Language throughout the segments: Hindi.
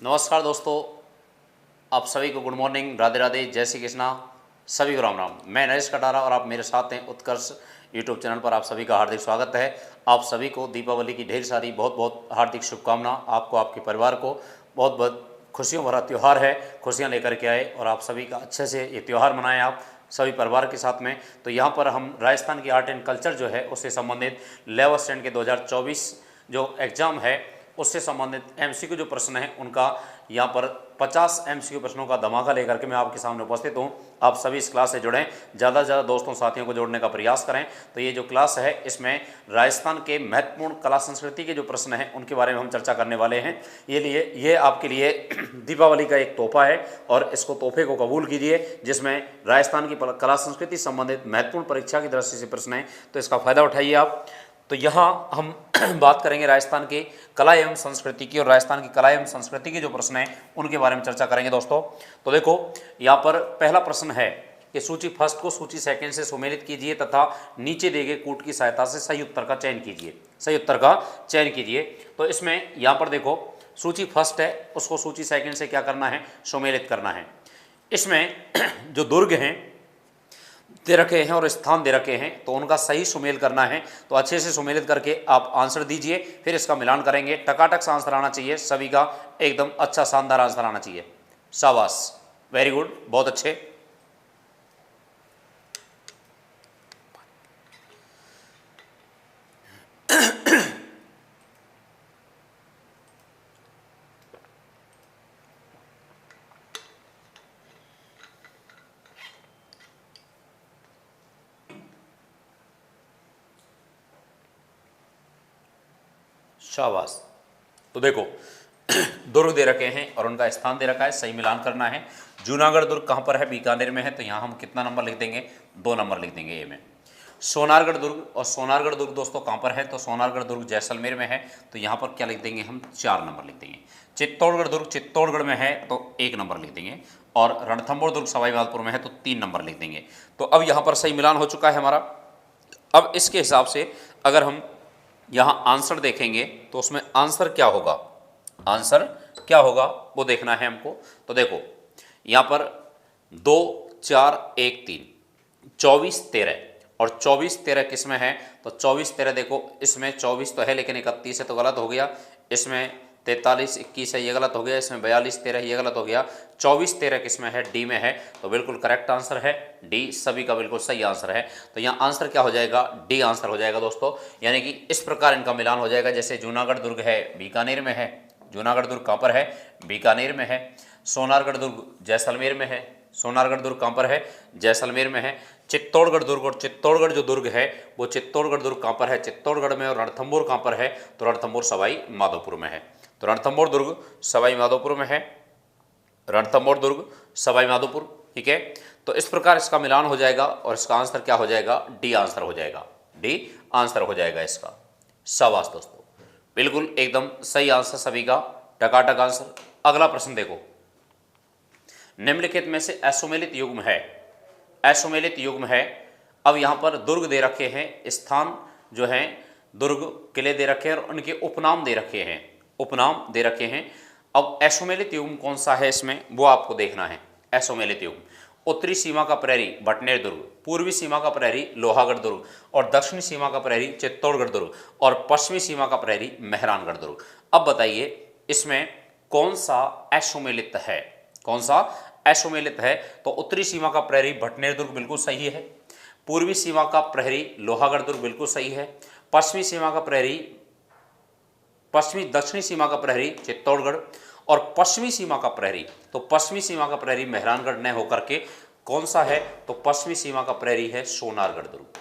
नमस्कार दोस्तों, आप सभी को गुड मॉर्निंग, राधे राधे, जय श्री कृष्णा। सभी को राम राम। मैं नरेश कटारा और आप मेरे साथ हैं उत्कर्ष यूट्यूब चैनल पर। आप सभी का हार्दिक स्वागत है। आप सभी को दीपावली की ढेर सारी बहुत बहुत हार्दिक शुभकामना। आपको, आपके परिवार को बहुत बहुत खुशियों भरा त्यौहार है, खुशियाँ लेकर के आए और आप सभी का अच्छे से ये त्यौहार मनाएं आप सभी परिवार के साथ में। तो यहाँ पर हम राजस्थान की आर्ट एंड कल्चर जो है उससे संबंधित 11th स्टैंड के 2024 जो एग्ज़ाम है उससे संबंधित एमसीक्यू जो प्रश्न है उनका यहाँ पर 50 एमसीक्यू प्रश्नों का धमाका लेकर के मैं आपके सामने उपस्थित हूँ। आप सभी इस क्लास से जुड़ें, ज़्यादा से ज़्यादा दोस्तों साथियों को जोड़ने का प्रयास करें। तो ये जो क्लास है इसमें राजस्थान के महत्वपूर्ण कला संस्कृति के जो प्रश्न हैं उनके बारे में हम चर्चा करने वाले हैं। ये आपके लिए दीपावली का एक तोहफा है और इसको तोहफे को कबूल कीजिए, जिसमें राजस्थान की कला संस्कृति संबंधित महत्वपूर्ण परीक्षा की दृष्टि से प्रश्न हैं, तो इसका फ़ायदा उठाइए आप। तो यहाँ हम बात करेंगे राजस्थान के कला एवं संस्कृति की, और राजस्थान की कला एवं संस्कृति के जो प्रश्न हैं उनके बारे में चर्चा करेंगे दोस्तों। तो देखो यहाँ पर पहला प्रश्न है कि सूची फर्स्ट को सूची सेकंड से सुमेलित कीजिए तथा नीचे दिए गए कूट की सहायता से सही उत्तर का चयन कीजिए। सही उत्तर का चयन कीजिए। तो इसमें यहाँ पर देखो सूची फर्स्ट है उसको सूची सेकंड से क्या करना है, सुमेलित करना है। इसमें जो दुर्ग हैं दे रखे हैं और स्थान दे रखे हैं तो उनका सही सुमेल करना है। तो अच्छे से सुमेलित करके आप आंसर दीजिए, फिर इसका मिलान करेंगे। टकाटक सा आंसर आना चाहिए, सभी का एकदम अच्छा शानदार आंसर आना चाहिए। शाबाश, वेरी गुड, बहुत अच्छे। शाबाश। तो देखो दुर्ग दे रखे हैं और उनका स्थान दे रखा है, सही मिलान करना है। जूनागढ़ दुर्ग कहाँ पर है, बीकानेर में है, तो यहाँ हम कितना नंबर लिख देंगे, 2 नंबर लिख देंगे ए में। सोनारगढ़ दुर्ग, और सोनारगढ़ दुर्ग दोस्तों कहाँ पर है, तो सोनारगढ़ दुर्ग जैसलमेर में है, तो यहाँ पर क्या लिख देंगे हम, 4 नंबर लिख देंगे। चित्तौड़गढ़ दुर्ग चित्तौड़गढ़ में है तो 1 नंबर लिख देंगे, और रणथंभौर दुर्ग सवाई माधोपुर में है तो 3 नंबर लिख देंगे। तो अब यहाँ पर सही मिलान हो चुका है हमारा। अब इसके हिसाब से अगर हम यहाँ आंसर देखेंगे तो उसमें आंसर क्या होगा, आंसर क्या होगा वो देखना है हमको। तो देखो यहाँ पर 2 4 1 3 24 13, और 24 13 किस में है, तो 24 13 देखो इसमें 24 तो है लेकिन 31 है तो गलत हो गया। इसमें 43 21 है, ये गलत हो गया। इसमें 42 13 ये गलत हो गया। 24 13 किस में है, डी में है, तो बिल्कुल करेक्ट आंसर है डी, सभी का बिल्कुल सही आंसर है। तो यहाँ आंसर क्या हो जाएगा, डी आंसर हो जाएगा दोस्तों। यानी कि इस प्रकार इनका मिलान हो जाएगा। जैसे जूनागढ़ दुर्ग है बीकानेर में है, जूनागढ़ दुर्ग कहाँ पर है, बीकानेर में है। सोनारगढ़ दुर्ग जैसलमेर में है, सोनारगढ़ दुर्ग कहाँ पर है, जैसलमेर में है। चित्तौड़गढ़ दुर्ग, और चित्तौड़गढ़ जो दुर्ग है वो चित्तौड़गढ़ दुर्ग कहाँ पर है, चित्तौड़गढ़ में। और रणथंभौर कहाँ पर है, तो रणथंभौर सवाई माधोपुर में है। तो रणथंभौर दुर्ग सवाई माधोपुर में है, रणथंभौर दुर्ग सवाई माधोपुर, ठीक है। तो इस प्रकार इसका मिलान हो जाएगा और इसका आंसर क्या हो जाएगा, डी आंसर हो जाएगा, डी आंसर हो जाएगा इसका। शाबाश दोस्तों, बिल्कुल एकदम सही आंसर सभी का, टकाटक आंसर। अगला प्रश्न देखो, निम्नलिखित में से असुमेलित युग्म है, असुमेलित युग्म है। अब यहाँ पर दुर्ग दे रखे हैं, स्थान जो हैं दुर्ग किले दे रखे हैं और उनके उपनाम दे रखे हैं, उपनाम दे रखे हैं। अब असुमेलित युग्म कौन सा है इसमें वो आपको देखना है। असुमेलित युग्म, उत्तरी सीमा का प्रहरी भटनेर दुर्ग, पूर्वी सीमा का प्रहरी लोहागढ़ दुर्ग, और दक्षिणी सीमा का प्रहरी चित्तौड़गढ़ दुर्ग, और पश्चिमी सीमा का प्रहरी मेहरानगढ़ दुर्ग। अब बताइए इसमें कौन सा असुमेलित है, कौन सा असुमेलित है। तो उत्तरी सीमा का प्रहरी भटनेर दुर्ग बिल्कुल सही है, पूर्वी सीमा का प्रहरी लोहागढ़ दुर्ग बिल्कुल सही है, पश्चिमी सीमा का प्रहरी दक्षिणी सीमा का प्रहरी चित्तौड़गढ़, और पश्चिमी सीमा का प्रहरी, तो पश्चिमी सीमा का प्रहरी मेहरानगढ़ न होकर के कौन सा है, तो पश्चिमी सीमा का प्रहरी है सोनारगढ़ दुर्ग।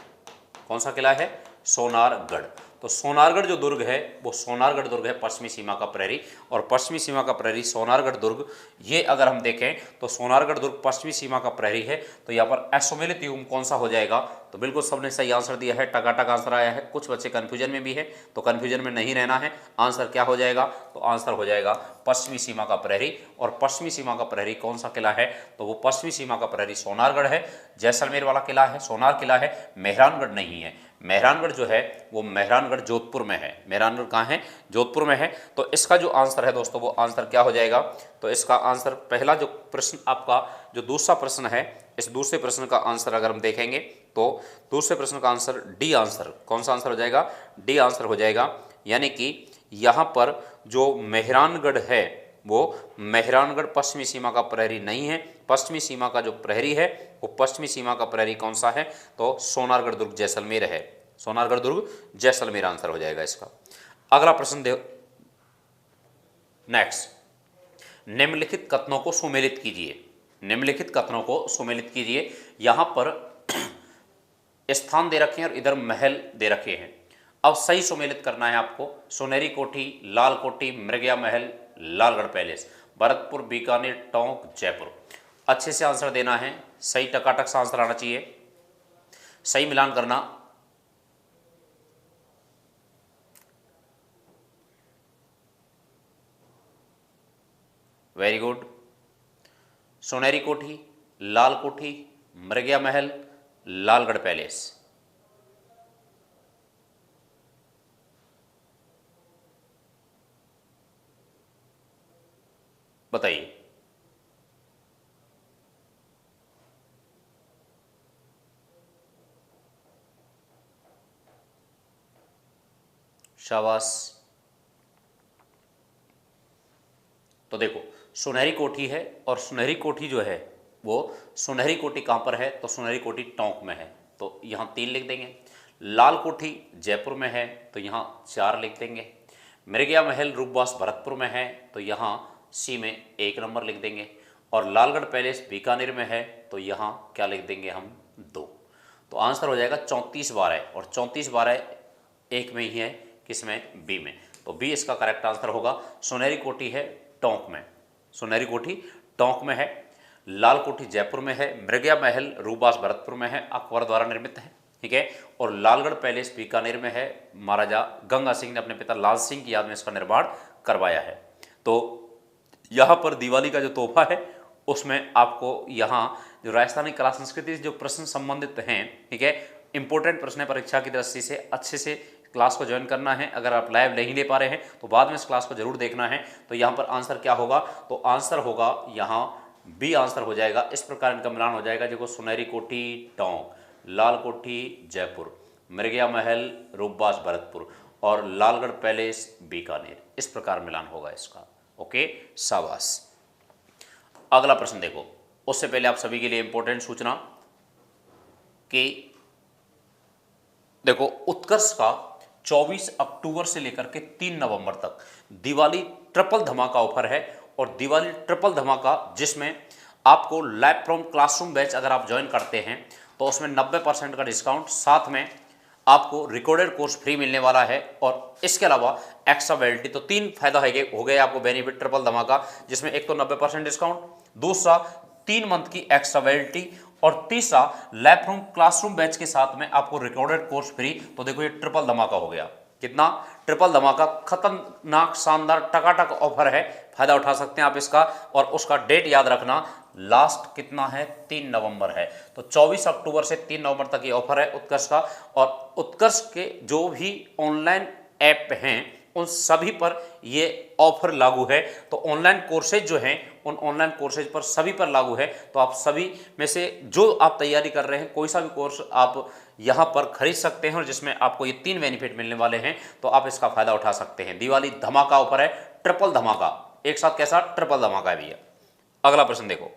कौन सा किला है, सोनारगढ़। तो सोनारगढ़ जो दुर्ग है वो सोनारगढ़ दुर्ग है पश्चिमी सीमा का प्रहरी, और पश्चिमी सीमा का प्रहरी सोनारगढ़ दुर्ग। ये अगर हम देखें तो सोनारगढ़ दुर्ग पश्चिमी सीमा का प्रहरी है। तो यहाँ पर असुमेलित युग्म कौन सा हो जाएगा, तो बिल्कुल सबने सही आंसर दिया है, टकाटक आंसर आया है। कुछ बच्चे कन्फ्यूजन में भी है, तो कन्फ्यूजन में नहीं रहना है। आंसर क्या हो जाएगा, तो आंसर हो जाएगा पश्चिमी सीमा का प्रहरी। और पश्चिमी सीमा का प्रहरी कौन सा किला है, तो वो पश्चिमी सीमा का प्रहरी सोनारगढ़ है। जैसलमेर वाला किला है, सोनार किला है, मेहरानगढ़ नहीं है। मेहरानगढ़ जो है वो मेहरानगढ़ जोधपुर में है। मेहरानगढ़ कहाँ है? जोधपुर में है। तो इसका जो आंसर है दोस्तों वो आंसर क्या हो जाएगा? तो इसका आंसर पहला जो प्रश्न आपका जो दूसरा प्रश्न है, इस दूसरे प्रश्न का आंसर अगर हम देखेंगे तो दूसरे प्रश्न का आंसर डी आंसर, कौन सा आंसर हो जाएगा? डी आंसर हो जाएगा। यानी कि यहाँ पर जो मेहरानगढ़ है वो मेहरानगढ़ पश्चिमी सीमा का प्रहरी नहीं है। पश्चिमी सीमा का जो प्रहरी है वो पश्चिमी सीमा का प्रहरी कौन सा है? तो सोनारगढ़ दुर्ग जैसलमेर है। सोनारगढ़ दुर्ग जैसलमेर आंसर हो जाएगा इसका। अगला प्रश्न दे, नेक्स्ट, निम्नलिखित कथनों को सुमेलित कीजिए। निम्नलिखित कथनों को सुमेलित कीजिए। यहां पर स्थान दे रखे हैं और इधर महल दे रखे हैं। अब सही सुमेलित करना है आपको। सुनहरी कोठी, लाल कोठी, मृगया महल, लालगढ़ पैलेस, भरतपुर, बीकानेर, टोंक, जयपुर। अच्छे से आंसर देना है, सही टकाटक सा आंसर आना चाहिए, सही मिलान करना। Very good. सुनहरी कोठी, लाल कोठी, मृगया महल, लालगढ़ पैलेस। बताइए। शाबाश। तो देखो सुनहरी कोठी है और सुनहरी कोठी जो है वो सुनहरी कोठी कहाँ पर है? तो सुनहरी कोठी टोंक में है, तो यहाँ 3 लिख देंगे। लाल कोठी जयपुर में है तो यहाँ 4 लिख देंगे। मृगया महल रूपवास भरतपुर में है तो यहाँ सी में 1 नंबर लिख देंगे। और लालगढ़ पैलेस बीकानेर में है तो यहाँ क्या लिख देंगे हम? 2। तो आंसर हो जाएगा 34/12 और 34/12 एक में ही है, किसमें? बी में। तो बी इसका करेक्ट आंसर होगा। सुनहरी कोठी है टोंक में, सुनहरी कोठी टोंक में है। लाल कोठी जयपुर में है। मृगया महल रूपवास भरतपुर में है, अकबर द्वारा निर्मित है, ठीक है। और लालगढ़ पैलेस बीकानेर में है, महाराजा गंगा सिंह ने अपने पिता लाल सिंह की याद में इसका निर्माण करवाया है। तो यहाँ पर दिवाली का जो तोहफा है उसमें आपको यहाँ जो राजस्थानी कला संस्कृति जो प्रश्न संबंधित हैं, ठीक है, इंपॉर्टेंट प्रश्न है परीक्षा की दृष्टि से, अच्छे से क्लास को ज्वाइन करना है। अगर आप लाइव नहीं ले पा रहे हैं तो बाद में इस क्लास को जरूर देखना है। तो यहाँ पर आंसर क्या होगा? तो आंसर होगा यहाँ बी आंसर हो जाएगा। इस प्रकार इनका मिलान हो जाएगा। देखो सुनहरी कोठी टोंक, लाल कोठी जयपुर, मृगया महल रूपवास भरतपुर और लालगढ़ पैलेस बीकानेर, इस प्रकार मिलान होगा इसका। ओके, शाबाश। अगला प्रश्न देखो, उससे पहले आप सभी के लिए इंपॉर्टेंट सूचना कि देखो उत्कर्ष का 24 अक्टूबर से लेकर के 3 नवंबर तक दिवाली ट्रिपल धमाका ऑफर है। और दिवाली ट्रिपल धमाका जिसमें आपको लाइव फ्रॉम क्लासरूम बैच अगर आप ज्वाइन करते हैं तो उसमें 90% का डिस्काउंट, साथ में आपको रिकॉर्डेड कोर्स फ्री मिलने वाला है और इसके अलावा एक्स्ट्रा वैलिडिटी। तो 3 फायदा हो गए आपको बेनिफिट ट्रिपल धमाका, जिसमें एक तो 90% डिस्काउंट, दूसरा 3 मंथ की एक्स्ट्रा वैलिडिटी और तीसरा लैब फ्रॉम क्लासरूम बैच के साथ में आपको रिकॉर्डेड कोर्स फ्री। तो देखो ये ट्रिपल धमाका हो गया। कितना? ट्रिपल धमाका, खतरनाक शानदार टकाटक ऑफर है, फायदा उठा सकते हैं आप इसका। और उसका डेट याद रखना, लास्ट कितना है? 3 नवंबर है। तो 24 अक्टूबर से 3 नवंबर तक ये ऑफर है उत्कर्ष का। और उत्कर्ष के जो भी ऑनलाइन ऐप हैं उन सभी पर ये ऑफर लागू है। तो ऑनलाइन कोर्सेज जो हैं उन ऑनलाइन कोर्सेज पर सभी पर लागू है। तो आप सभी में से जो आप तैयारी कर रहे हैं कोई सा भी कोर्स आप यहाँ पर खरीद सकते हैं और जिसमें आपको ये 3 बेनिफिट मिलने वाले हैं, तो आप इसका फायदा उठा सकते हैं। दिवाली धमाका ऑफर है, ट्रिपल धमाका, एक साथ कैसा? ट्रिपल धमाका है भैया। अगला प्रश्न देखो,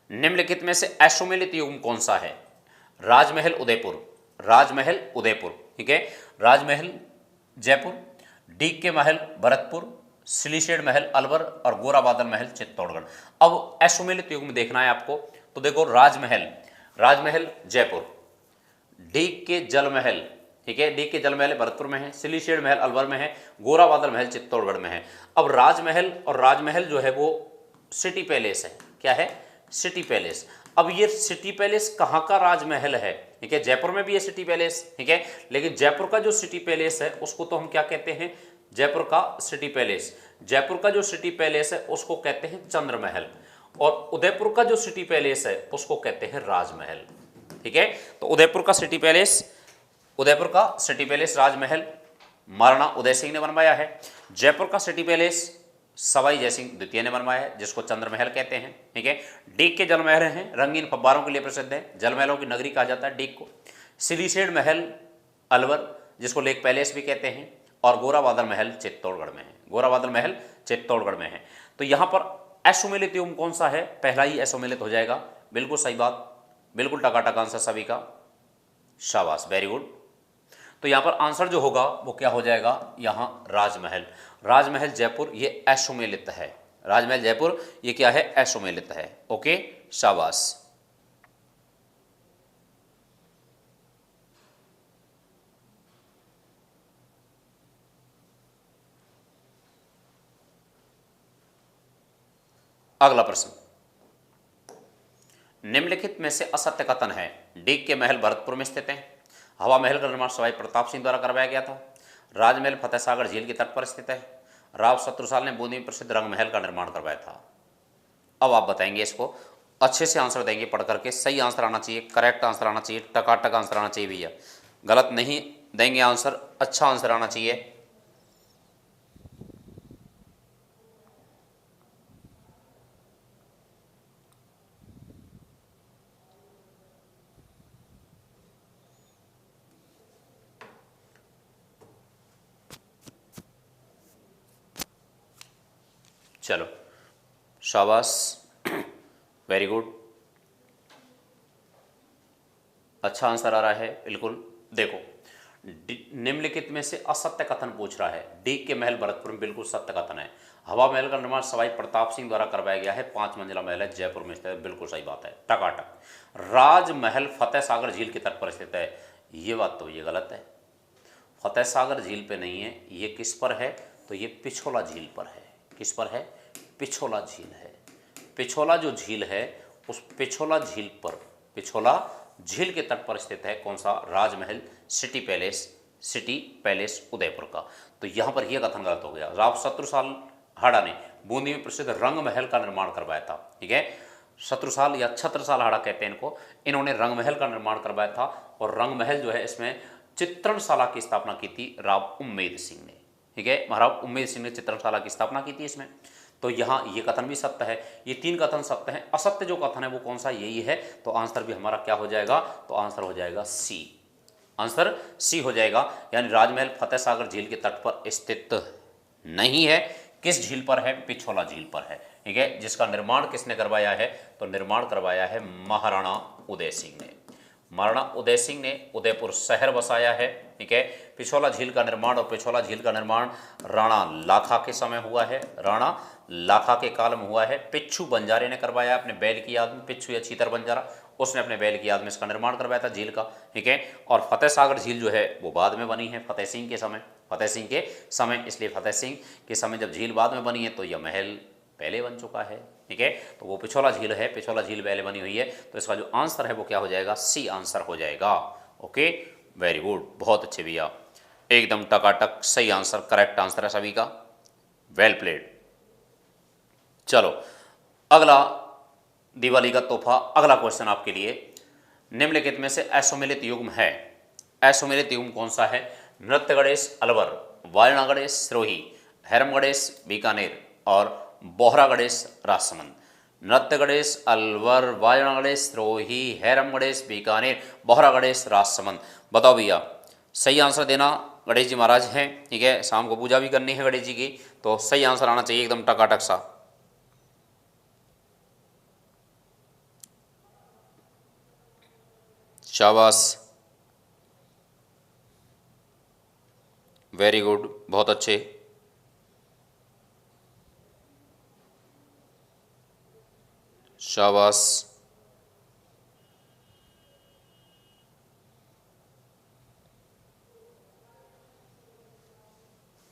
निम्नलिखित में से अश्वमेलित युग्म कौन सा है? राजमहल उदयपुर, राजमहल उदयपुर, ठीक है, राजमहल जयपुर, डीके महल भरतपुर, सिलीशेड महल अलवर और गोरा बादल महल चित्तौड़गढ़। अब अश्वमेलित युग्म देखना है आपको। तो देखो राजमहल, राजमहल जयपुर, डीके जल महल, ठीक है, डीके जल महल भरतपुर में है, सिलीशेड महल अलवर में है, गोरा बादल महल चित्तौड़गढ़ में है। अब राजमहल, और राजमहल जो है वो सिटी पैलेस है। क्या है? City palace. अब ये सिटी पैलेस कहाँ का राजमहल है? ठीक है, जयपुर में भी है सिटी पैलेस, ठीक है, लेकिन जयपुर का जो सिटी पैलेस है उसको तो हम क्या कहते हैं? जयपुर का सिटी पैलेस। जयपुर का जो सिटी पैलेस है उसको कहते हैं चंद्रमहल और उदयपुर का जो सिटी पैलेस है उसको कहते हैं राजमहल, ठीक है। तो उदयपुर का सिटी पैलेस उदयपुर का सिटी पैलेस राजमहल महाराणा उदय सिंह ने बनवाया है। जयपुर का सिटी पैलेस सवाई जयसिंह द्वितीय ने बनवाया है, जिसको चंद्रमहल कहते हैं। ठीक है। डीग के जलमहल हैं, रंगीन फव्वारों के लिए प्रसिद्ध है, जलमहलों की नगरी कहा जाता है डीग को। सिलीसेड महल अलवर, जिसको लेक पैलेस भी कहते हैं, और गोरा बादल महल चित्तौड़गढ़ में है। गोरा बादल महल चित्तौड़गढ़ में है। तो यहाँ पर अश्वमेलित युग कौन सा है? पहला ही अश्वमेलित हो जाएगा। बिल्कुल सही बात, बिल्कुल टकाटक आंसर सभी का, शाबाश, वेरी गुड। तो यहाँ पर आंसर जो होगा वो क्या हो जाएगा? यहाँ राजमहल। राजमहल जयपुर ये अश्वमेलित है। राजमहल जयपुर ये क्या है? अश्वमेलित है। ओके, शाबाश। अगला प्रश्न, निम्नलिखित में से असत्य कथन है? डीग के महल भरतपुर में स्थित हैं। हवा महल का निर्माण सवाई प्रताप सिंह द्वारा करवाया गया था। राजमहल फतेह सागर झील के तट पर स्थित है। राव शत्रुसाल ने बूंदी में प्रसिद्ध रंग महल का निर्माण करवाया था। अब आप बताएंगे, इसको अच्छे से आंसर देंगे, पढ़ करके सही आंसर आना चाहिए, करेक्ट आंसर आना चाहिए, टकाटक आंसर आना चाहिए भैया, गलत नहीं देंगे आंसर, अच्छा आंसर आना चाहिए। चलो, शाबाश, वेरी गुड, अच्छा आंसर आ रहा है बिल्कुल। देखो, निम्नलिखित में से असत्य कथन पूछ रहा है। डीग के महल भरतपुर में, बिल्कुल सत्य कथन है। हवा महल का निर्माण सवाई प्रताप सिंह द्वारा करवाया गया है, 5 मंजिला महल है, जयपुर में स्थित है, बिल्कुल सही बात है, टकाटक। राजमहल फतेह सागर झील के तट पर स्थित है, ये बात तो ये गलत है। फतेह सागर झील पे नहीं है, ये किस पर है? तो ये पिछोला झील पर है। किस पर है? पिछोला झील है। पिछोला जो झील है, उस पिछोला झील पर, पिछोला झील के तट पर स्थित है कौन सा? राजमहल सिटी पैलेस उदयपुर का। तो यहाँ पर यह कथन गलत हो गया। राव शत्रुसाल हाड़ा ने बूंदी में प्रसिद्ध रंग महल का निर्माण करवाया था। ठीक है, शत्रुसाल या छत्रसाल हाड़ा कहते हैं इनको, इन्होंने रंग महल का निर्माण करवाया था। और रंग महल जो है, इसमें चित्रणशाला की स्थापना की थी राव उम्मेद सिंह ने। ठीक है, महाराज उम्मेद सिंह ने चित्रणशाला की स्थापना की थी इसमें। तो यहाँ ये कथन भी सत्य है, ये 3 कथन सत्य हैं। असत्य जो कथन है वो कौन सा? यही है। तो आंसर भी हमारा क्या हो जाएगा? तो आंसर हो जाएगा सी। आंसर सी हो जाएगा, यानी राजमहल फतेह सागर झील के तट पर स्थित नहीं है। किस झील पर है? पिछोला झील पर है। ठीक है, जिसका निर्माण किसने करवाया है? तो निर्माण करवाया है महाराणा उदय सिंह ने। महाराणा उदय सिंह ने उदयपुर शहर बसाया है। ठीक है, पिछोला झील का निर्माण, और पिछोला झील का निर्माण राणा लाखा के समय हुआ है, राणा लाखा के काल में हुआ है। पिच्छू बंजारे ने करवाया अपने बैल की याद में, पिच्छू या चीतर बंजारा, उसने अपने बैल की याद में इसका निर्माण करवाया था झील का। ठीक है, और फतेह सागर झील जो है वो बाद में बनी है, फतेह सिंह के समय, फतेह सिंह के समय, इसलिए फतेह सिंह के समय जब झील बाद में बनी है तो यह महल पहले बन चुका है। ठीक है, तो वो पिछोला झील है, पिछोला झील पहले बनी हुई है। तो इसका जो आंसर है वो क्या हो जाएगा? सी आंसर हो जाएगा। ओके, वेरी गुड, बहुत अच्छे भैया, एकदम टकाटक सही आंसर, करेक्ट आंसर है सभी का, वेल प्लेड। चलो, अगला दिवाली का तोहफा, अगला क्वेश्चन आपके लिए। निम्नलिखित में से अश्वमेलित युग्म है, अश्वमेलित युग्म कौन सा है? नृत्य गणेश अलवर, वायणा गणेश सिरोही, हैरम गणेश बीकानेर और बोहरा गणेश राजसमंद। नृत्य गणेश अलवर, वायणा गणेश सिरोही, हैरम गणेश बीकानेर, बोहरा गणेश राजसमंद। बताओ भैया, सही आंसर देना। गणेश जी महाराज हैं, ठीक है, शाम को पूजा भी करनी है गणेश जी की, तो सही आंसर आना चाहिए एकदम टकाटक सा। शाबाश, वेरी गुड, बहुत अच्छे। शाबाश,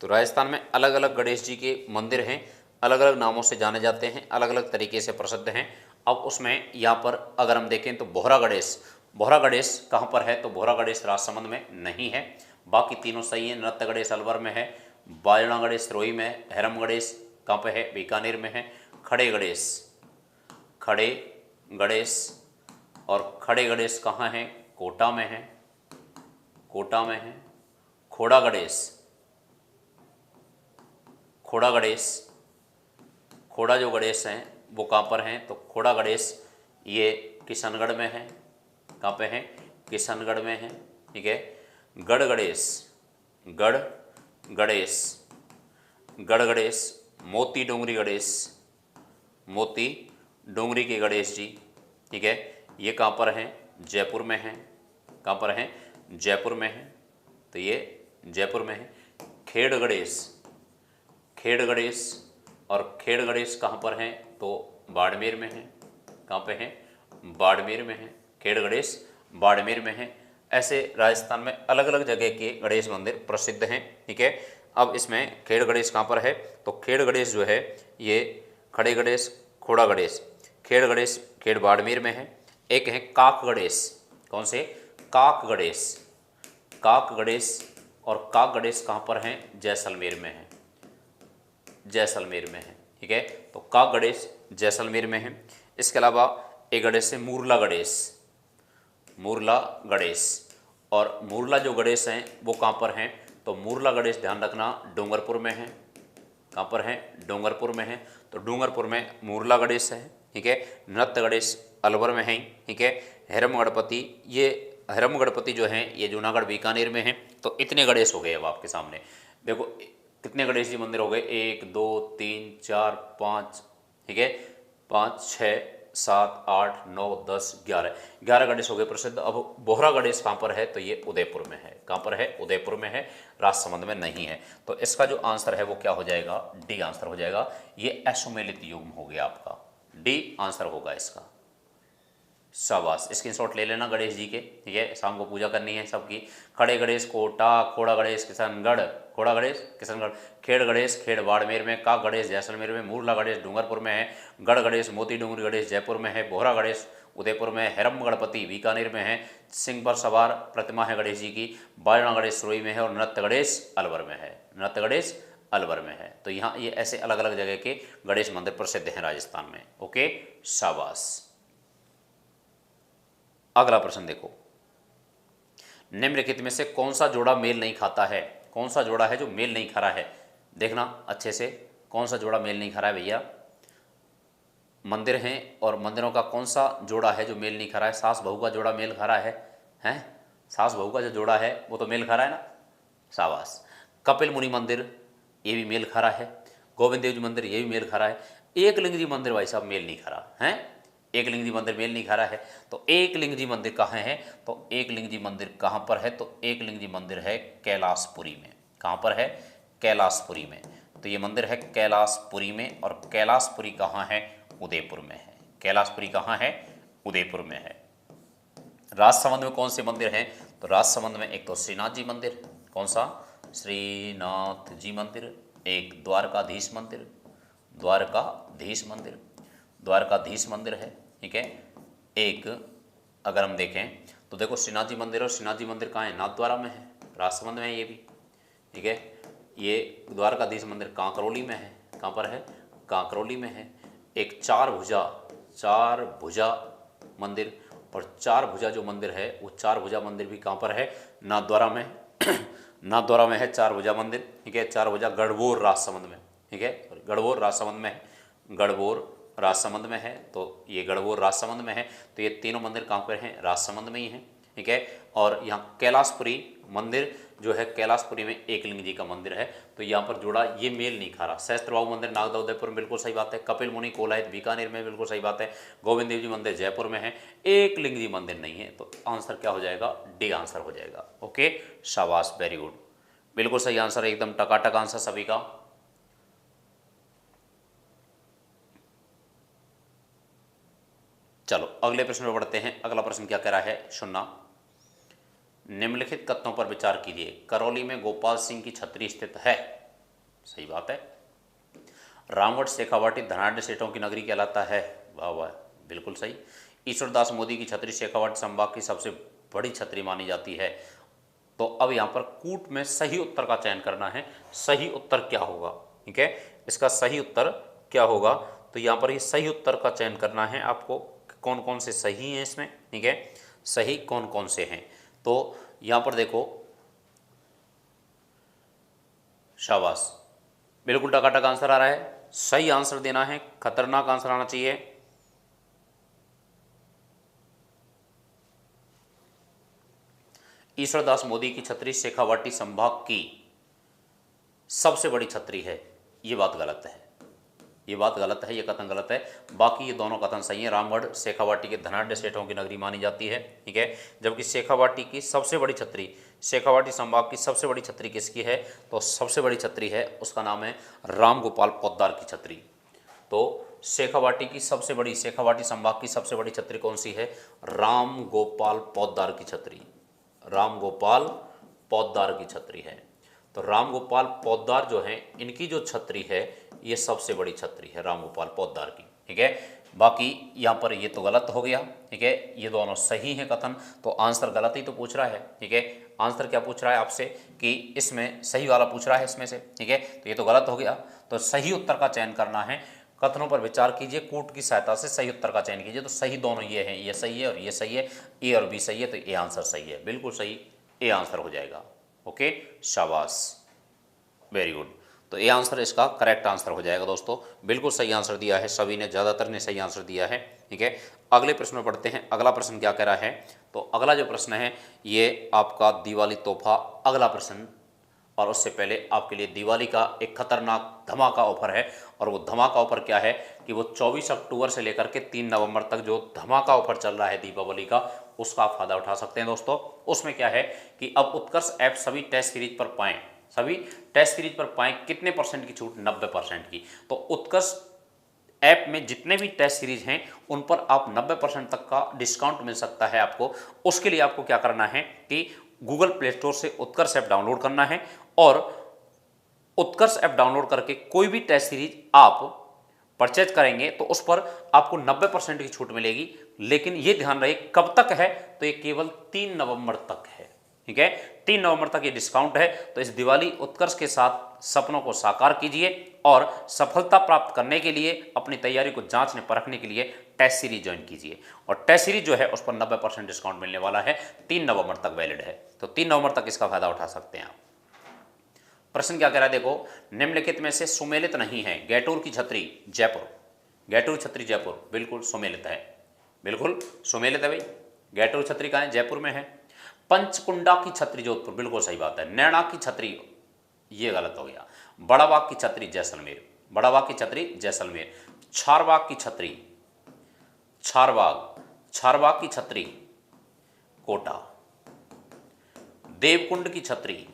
तो राजस्थान में अलग अलग गणेश जी के मंदिर हैं, अलग अलग नामों से जाने जाते हैं, अलग अलग तरीके से प्रसिद्ध हैं। अब उसमें यहाँ पर अगर हम देखें तो बोहरा गणेश कहाँ पर है? तो बोहरा गणेश राजसमंद में नहीं है, बाकी तीनों सही हैं। नृत्य गणेश अलवर में है, वायणा गणेश सिरोही में है, हैरम गणेश कहाँ पे है? बीकानेर में है। खड़े गणेश और खड़े गणेश कहाँ हैं? कोटा में है, कोटा में है। खोड़ा गणेश, खोड़ा गणेश, खोड़ा जो गणेश हैं वो कहाँ पर हैं, तो खोड़ा गणेश ये किशनगढ़ में है। कहाँ पे हैं, किशनगढ़ में है। ठीक है। गढ़ गणेश, गढ़ गणेश, गढ़ गणेश, मोती डोंगरी गणेश, मोती डोंगरी के गणेश जी। ठीक है। ये कहाँ पर हैं, जयपुर में हैं। कहाँ पर हैं, जयपुर में हैं, तो ये जयपुर में है। खेड़ गणेश, खेड़ गणेश, और खेड़ गणेश कहाँ पर हैं, तो बाड़मेर में है। कहाँ पे हैं, बाड़मेर में है। खेड़ गणेश बाड़मेर में है। ऐसे राजस्थान में अलग अलग जगह के गणेश मंदिर प्रसिद्ध हैं। ठीक है। अब इसमें खेड़ गणेश कहाँ पर है, तो खेड़ गणेश जो है ये खड़े गणेश, खोड़ा गणेश, खेड़ गणेश खेड़ बाड़मेर में है। एक है काक गणेश, कौन से, काक गणेश, काक गणेश, और काक गणेश कहाँ पर हैं, जैसलमेर में है, जैसलमेर में है। ठीक है। तो काक गणेश जैसलमेर में है। इसके अलावा एक गणेश है मूरला गणेश, मूरला गणेश, और मूरला जो गणेश हैं वो कहाँ पर हैं, तो मूरला गणेश ध्यान रखना डूंगरपुर में है। कहाँ पर है, डूंगरपुर में है। तो डूंगरपुर में मूरला गणेश है। ठीक है। नृत्य गणेश अलवर में है। ठीक है। हेरम गणपति, ये हेरम गणपति जो हैं ये जूनागढ़ बीकानेर में है। तो इतने गणेश हो गए। अब आपके सामने देखो कितने गणेश जी मंदिर हो गए, 1 2 3 4 5, ठीक है, 5 6 7 8 9 10 11, 11 गणेश हो गए प्रसिद्ध। अब बोहरा गणेश कहाँ पर है, तो ये उदयपुर में है। कहाँ पर है, उदयपुर में है, राजसमंद में नहीं है। तो इसका जो आंसर है वो क्या हो जाएगा, डी आंसर हो जाएगा। ये अश्वमेलित युग्म हो गया आपका, डी आंसर होगा इसका। शाबाश, स्क्रीनशॉट ले लेना गणेश जी के। ठीक है, शाम को पूजा करनी है सबकी। खड़े गणेश कोटा, खोड़ा गणेश किशनगढ़, खोड़ा गणेश किशनगढ़, खेड़ गणेश खेड़ बाड़मेर में, काक गणेश जैसलमेर में, मूरला गणेश डूंगरपुर में है, गढ़ गणेश मोती डूंगरी गणेश जयपुर में है, बोहरा गणेश उदयपुर में, हेरम गणपति बीकानेर में है, सिंह पर सवार प्रतिमा है गणेश जी की, बाजना गणेश सुरई में है, और नृत्य गणेश अलवर में है, नृत्य गणेश अलवर में है। तो यहाँ ये ऐसे अलग अलग जगह के गणेश मंदिर प्रसिद्ध हैं राजस्थान में। ओके, शाबाश। अगला प्रश्न देखो, निम्नलिखित में से कौन सा जोड़ा मेल नहीं खाता है, कौन सा जोड़ा है जो मेल नहीं खा रहा है, देखना अच्छे से, कौन सा जोड़ा मेल नहीं खा रहा है भैया। मंदिर हैं और मंदिरों का कौन सा जोड़ा है जो मेल नहीं खा रहा है। सास बहू का जोड़ा मेल खा रहा है, हैं, सास बहू का जो जोड़ा है वो तो मेल खा रहा है ना, शाबाश। कपिल मुनि मंदिर ये भी मेल खा रहा है, गोविंद देव जी मंदिर ये भी मेल खा रहा है, एकलिंग जी मंदिर भाई साहब मेल नहीं खा रहा है, एकलिंग जी मंदिर मेल नहीं खा रहा है। तो एकलिंग जी मंदिर कहाँ है, तो एकलिंग जी मंदिर कहाँ पर है, तो एकलिंग जी मंदिर है कैलाशपुरी में। कहाँ पर है, कैलाशपुरी में। तो ये मंदिर है कैलाशपुरी में, और कैलाशपुरी कहाँ है, उदयपुर में है। कैलाशपुरी कहाँ है, उदयपुर में है। राजसमंद में कौन से मंदिर हैं, तो राजसमंद में एक तो श्रीनाथ जी मंदिर, कौन सा, श्रीनाथ जी मंदिर, एक द्वारकाधीश मंदिर, द्वारकाधीश मंदिर, द्वारकाधीश मंदिर है। ठीक है। एक अगर हम देखें तो देखो श्रीनाथ जी मंदिर, और श्रीनाथ जी मंदिर कहाँ है, नाथद्वारा में है, राजसमंद में है ये भी। ठीक है। ये द्वारकाधीश मंदिर कांकरोली में है, कहाँ पर है, कांकरोली में है। एक चार भुजा मंदिर, और चार भुजा जो मंदिर है वो चार भुजा मंदिर भी कहाँ पर है, नाथद्वारा में नाथद्वारा में है चार भुजा मंदिर। ठीक है। चार भुजा गढ़बोर राजसमंद में, ठीक है, गढ़बोर राजसमंद में है, गढ़बोर राजसमंद में है। तो ये गढ़बोर राजसमंद में है। तो ये तीनों मंदिर कहाँ पर हैं, राजसमंद में ही हैं। ठीक है। और यहाँ कैलाशपुरी मंदिर जो है, कैलाशपुरी में एकलिंग जी का मंदिर है। तो यहाँ पर जोड़ा ये मेल नहीं खा रहा। सहस्त्रबाहु मंदिर नागदा उदयपुर में, बिल्कुल सही बात है। कपिल मुनि कोलाहित बीकानेर में, बिल्कुल सही बात है। गोविंद देव जी मंदिर जयपुर में है, एकलिंग जी मंदिर नहीं है। तो आंसर क्या हो जाएगा, डी आंसर हो जाएगा। ओके, शाबाश, वेरी गुड, बिल्कुल सही आंसर, एकदम टकाटक आंसर सभी का। चलो अगले प्रश्न में बढ़ते हैं। अगला प्रश्न क्या कह रहा है, सुनना। निम्नलिखित कथनों पर विचार कीजिए। करौली में गोपाल सिंह की छतरी स्थित है, सही बात है। रामगढ़ शेखावाटी धनाढ़ सेठों की नगरी कहलाता है, वाह वाह, बिल्कुल सही। ईश्वरदास मोदी की छतरी शेखावाटी संभाग की सबसे बड़ी छतरी मानी जाती है। तो अब यहाँ पर कूट में सही उत्तर का चयन करना है। सही उत्तर क्या होगा, ठीक है, इसका सही उत्तर क्या होगा। तो यहाँ पर ये सही उत्तर का चयन करना है आपको, कौन कौन से सही हैं इसमें, ठीक है, सही कौन कौन से हैं। तो यहाँ पर देखो शाबाश, बिल्कुल टकाटक आंसर आ रहा है। सही आंसर देना है, खतरनाक आंसर आना चाहिए। ईश्वरदास मोदी की छतरी शेखावाटी संभाग की सबसे बड़ी छतरी है, ये बात गलत है, ये बात गलत है, ये कथन गलत है। बाकी ये दोनों कथन सही है। रामगढ़ शेखावाटी के धनाढ़ सेठों की नगरी मानी जाती है, ठीक है। जबकि शेखावाटी की सबसे बड़ी छतरी, शेखावाटी संभाग की सबसे बड़ी छतरी किसकी है? तो सबसे बड़ी छतरी है, उसका नाम है राम गोपाल पोद्दार की छतरी। तो शेखावाटी की सबसे बड़ी, शेखावाटी संभाग की सबसे बड़ी छतरी कौन सी है? राम गोपाल पोद्दार की छतरी, राम गोपाल पोद्दार की छतरी है। तो राम गोपाल पोद्दार जो है, इनकी जो छतरी है ये सबसे बड़ी छतरी है राम गोपाल पोद्दार की, ठीक है। बाकी यहाँ पर ये तो गलत हो गया, ठीक है, ये दोनों सही हैं कथन। तो आंसर गलत ही तो पूछ रहा है, ठीक है। आंसर क्या पूछ रहा है आपसे कि इसमें सही वाला पूछ रहा है इसमें से, ठीक है। तो ये तो गलत हो गया। तो सही उत्तर का चयन करना है, कथनों पर विचार कीजिए, कूट की सहायता से सही उत्तर का चयन कीजिए। तो सही दोनों ये हैं, ये सही है और ये सही है, ए और बी सही है, तो ए आंसर सही है, बिल्कुल सही, ए आंसर हो जाएगा। ओके, शाबाश, वेरी गुड। तो ये आंसर इसका करेक्ट आंसर हो जाएगा दोस्तों, बिल्कुल सही आंसर दिया है सभी ने, ज़्यादातर ने सही आंसर दिया है, ठीक है। अगले प्रश्न में पढ़ते हैं। अगला प्रश्न क्या कह रहा है? तो अगला जो प्रश्न है ये आपका दिवाली तोहफा अगला प्रश्न, और उससे पहले आपके लिए दिवाली का एक खतरनाक धमाका ऑफर है। और वो धमाका ऑफर क्या है कि वो 24 अक्टूबर से लेकर के 3 नवंबर तक जो धमाका ऑफर चल रहा है दीपावली का, उसका आप फायदा उठा सकते हैं दोस्तों। उसमें क्या है कि अब उत्कर्ष ऐप सभी टेस्ट सीरीज पर पाएं, सभी टेस्ट सीरीज पर पाएं कितने % की छूट? 90% की। तो उत्कर्ष ऐप में जितने भी टेस्ट सीरीज हैं उन पर आप 90% तक का डिस्काउंट मिल सकता है आपको। उसके लिए आपको क्या करना है कि गूगल प्ले स्टोर से उत्कर्ष ऐप डाउनलोड करना है, और उत्कर्ष ऐप डाउनलोड करके कोई भी टेस्ट सीरीज आप परचेज करेंगे तो उस पर आपको 90% की छूट मिलेगी। लेकिन ये ध्यान रहे कब तक है? तो ये केवल 3 नवंबर तक है, ठीक है। 3 नवंबर तक ये डिस्काउंट है। तो इस दिवाली उत्कर्ष के साथ सपनों को साकार कीजिए, और सफलता प्राप्त करने के लिए, अपनी तैयारी को जांचने परखने के लिए टेस्ट सीरीज ज्वाइन कीजिए। और टेस्ट सीरीज जो है उस पर 90% डिस्काउंट मिलने वाला है, 3 नवंबर तक वैलिड है। तो 3 नवंबर तक इसका फायदा उठा सकते हैं आप। प्रश्न क्या कह रहा है देखो, निम्नलिखित में से सुमेलित नहीं है। गैटूर की छतरी जयपुर, गैटूर छतरी जयपुर बिल्कुल सुमेलित है, बिल्कुल सुमेलित है भाई। गैटूर छतरी कहाँ है? जयपुर में है। पंचकुंडा की छतरी जोधपुर, बिल्कुल सही बात है। नैना की छतरी, ये गलत हो गया। बड़ाबाग की छतरी जैसलमेर, बड़ाबाग की छतरी जैसलमेर। छारबाग की छतरी, छारबाग, छारबाग की छतरी कोटा। देवकुंड की छतरी,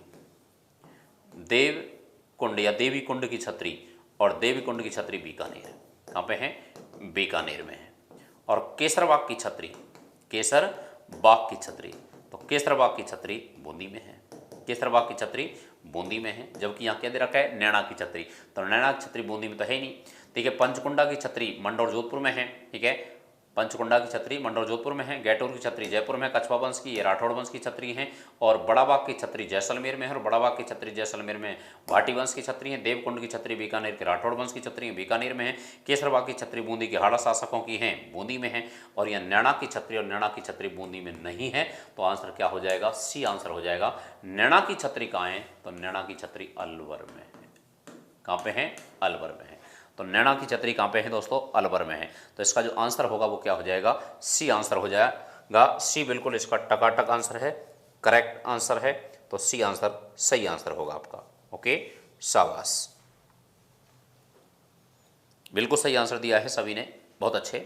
देवकुंड या देवी कुंड की छतरी, और देवी कुंड की छतरी बीकानेर। कहाँ पे है? बीकानेर में है। और केसरबाग की छतरी, केसरबाग की छतरी, तो केसरबाग की छतरी बूंदी में है, केसरबाग की छतरी बूंदी में है। जबकि यहाँ क्या दे रखा है? नैना की छतरी, तो नैना की छतरी बूंदी में तो है ही नहीं, ठीक है। पंचकुंडा की छतरी मंडौर जोधपुर में है, ठीक है। पंचकुंडा की छतरी मंडौर जोधपुर में है। गैटूर की छतरी जयपुर में, कछवा वंश की, ये राठौड़ वंश की छतरी है। और बड़ाबाग की छतरी जैसलमेर में है, और बड़ाबाग की छतरी जैसलमेर में भाटी वंश की छतरी है। देवकुंड की छतरी बीकानेर के राठौड़ वंश की छतरी है, बीकानेर में है। केसरबाग की छतरी बूंदी के हाड़ा शासकों की है, बूंदी में है। और यह नैना की छतरी, और नैना की छतरी बूंदी में नहीं है। तो आंसर क्या हो जाएगा? सी आंसर हो जाएगा। नैना की छतरी कहाँ है? तो नैना की छतरी अलवर में है। कहाँ पे है? अलवर में है। तो नैना की छतरी कहाँ पे है दोस्तों? अलवर में है। तो इसका जो आंसर होगा वो क्या हो जाएगा? सी आंसर हो जाएगा। सी बिल्कुल इसका टकाटक आंसर है, करेक्ट आंसर है। तो सी आंसर सही आंसर होगा आपका। ओके, शाबाश, बिल्कुल सही आंसर दिया है सभी ने, बहुत अच्छे।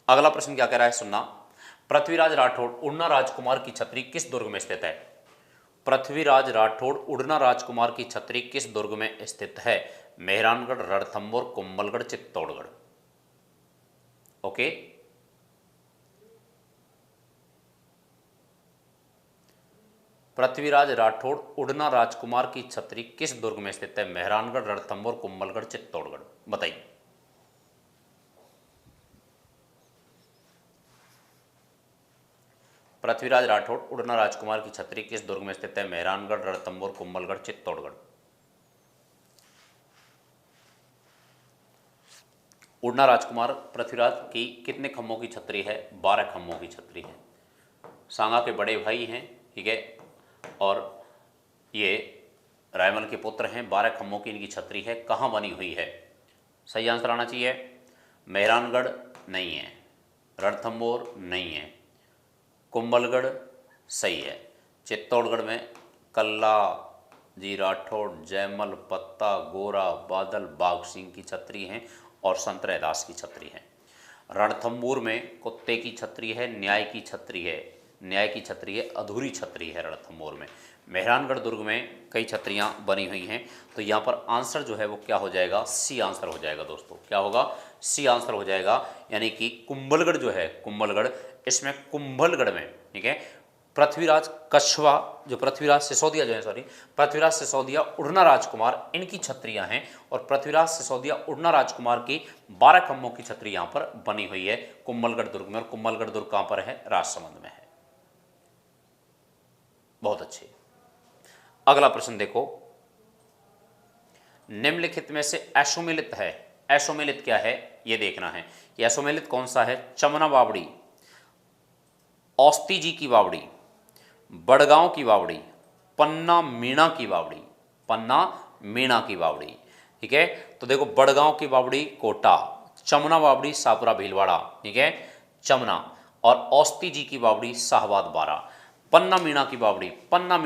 अगला प्रश्न क्या कह रहा है सुनना। पृथ्वीराज राठौड़ उड़ना राजकुमार की छतरी किस दुर्ग में स्थित है? पृथ्वीराज राठौड़ उड़ना राजकुमार की छतरी किस दुर्ग में स्थित है? मेहरानगढ़, रणथंभौर, कुंभलगढ़, चित्तौड़गढ़। ओके, पृथ्वीराज राठौड़ उड़ना राजकुमार की छतरी किस दुर्ग में स्थित है? मेहरानगढ़, रणथंभौर, कुंभलगढ़, चित्तौड़गढ़, बताइए। पृथ्वीराज राठौड़ उड़ना राजकुमार की छतरी किस दुर्ग में स्थित है? मेहरानगढ़, रणथंभौर, कुंभलगढ़, चित्तौड़गढ़। उड़ना राजकुमार पृथ्वीराज की कितने खम्भों की छतरी है? 12 खम्भों की छतरी है। सांगा के बड़े भाई हैं, ठीक है। और ये रायमल के पुत्र हैं, 12 खम्भों की इनकी छतरी है, कहाँ बनी हुई है? सही आंसर आना चाहिए। मेहरानगढ़ नहीं है, रणथंभौर नहीं है, कुंभलगढ़ सही है, चित्तौड़गढ़ में कल्ला जी राठौड़, जयमल, पत्ता, गोरा, बादल, बाघ सिंह की छतरी हैं और संत रैदास की छतरी है। रणथंभौर में कुत्ते की छतरी है, न्याय की छतरी है, न्याय की छतरी है, अधूरी छतरी है रणथंभौर में। मेहरानगढ़ दुर्ग में कई छतरियां बनी हुई हैं, तो यहाँ पर आंसर जो है वो क्या हो जाएगा? सी आंसर हो जाएगा दोस्तों। क्या होगा? सी आंसर हो जाएगा। यानी कि कुंभलगढ़ जो है, कुंभलगढ़, इसमें कुंभलगढ़ में, ठीक है, पृथ्वीराज कछवा, जो पृथ्वीराज सिसोदिया जो है, सॉरी, पृथ्वीराज सिसोदिया उड़ना राजकुमार, इनकी छतरियां हैं और पृथ्वीराज सिसोदिया उड़ना राजकुमार की 12 खम्भों की छतरी यहां पर बनी हुई है कुंभलगढ़ दुर्ग में। और कुंभलगढ़ दुर्ग कहां पर है? राजसमंद में है। बहुत अच्छे। अगला प्रश्न देखो, निम्नलिखित में से एसोमेलित है, एसोमेलित क्या है यह देखना है कि एसोमेलित कौन सा है? चमना बावड़ी, औस्ती जी की बावड़ी, बड़गांव की बावड़ी, पन्ना मीणा की बावड़ी, पन्ना मीणा की बावड़ी। ठीक है, तो देखो, बड़गांव की बावड़ी कोटा, चमना बावड़ी सापुरा भीलवाड़ा, ठीक है, चमना, और औस्ती जी की बावड़ी शाहबाद बारा। पन्ना मीणा की बावड़ी, पन्ना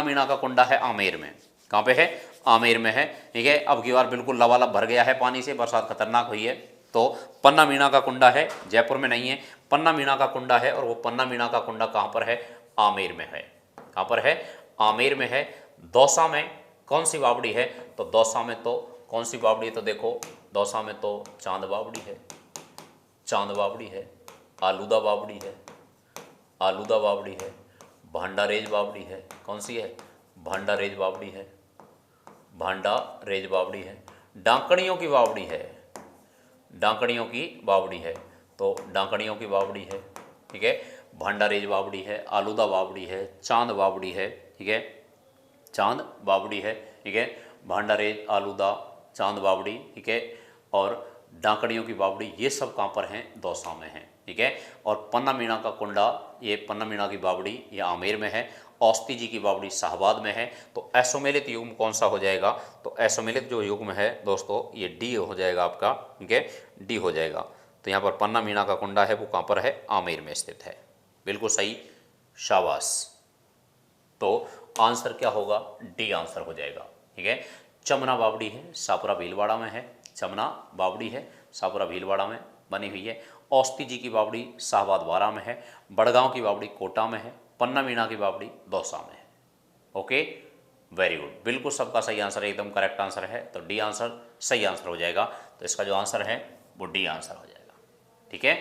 मीणा का कुंडा है आमेर में। कहाँ पे है? आमेर में है। ठीक है, अब की बार बिल्कुल लबालब भर गया है पानी से, बरसात खतरनाक हुई है। तो पन्ना मीणा का कुंडा है, जयपुर में नहीं है, पन्ना मीणा का कुंडा है, और वो पन्ना मीणा का कुंडा कहाँ पर है? आमेर में है। कहाँ पर है? आमेर में है। दौसा में कौन सी बावड़ी है? तो दौसा में तो कौन सी बावड़ी है? तो देखो, दौसा में तो चांद बावड़ी है, चांद बावड़ी है, आलूदा बावड़ी है, आलूदा बावड़ी है, भांडारेज बावड़ी है। कौन सी है? भांडारेज बावड़ी है, भांडारेज बावड़ी है। डांकड़ियों की बावड़ी है, डांकड़ियों की बावड़ी है, तो डांकड़ियों की बावड़ी है। ठीक है, भांडारेज बावड़ी है, आलूदा बावड़ी है, चांद बावड़ी है। ठीक है, चांद बावड़ी है। ठीक है, भांडारेज, आलूदा, चांद बावड़ी, ठीक है, और डांकड़ियों की बावड़ी, ये सब कहाँ पर हैं? दौसा में हैं। ठीक है, और पन्ना मीणा का कुंडा, ये पन्ना मीणा की बावड़ी ये आमेर में है, औस्ती जी की बावड़ी शाहबाद में है। तो एसोमेलित युग्म कौन सा हो जाएगा? तो एसोमेलित जो युग्म है दोस्तों, ये डी हो जाएगा आपका। ठीक है, डी हो जाएगा। तो यहाँ पर पन्ना मीणा का कुंडा है वो कहाँ पर है? आमेर में स्थित है। बिल्कुल सही, शाबाश। तो आंसर क्या होगा? डी आंसर हो जाएगा। ठीक है, चमना बावड़ी है, सापुरा भीलवाड़ा में है, चमना बावड़ी है, सापुरा भीलवाड़ा में बनी हुई है। औस्ती जी की बावड़ी शाहबाद बारा में है, बड़गांव की बावड़ी कोटा में है, पन्ना मीणा की बावड़ी दौसा में है। ओके, वेरी गुड, बिल्कुल सबका सही आंसर है, एकदम करेक्ट आंसर है। तो डी आंसर सही आंसर हो जाएगा। तो इसका जो आंसर है वो डी आंसर हो जाएगा। ठीक है,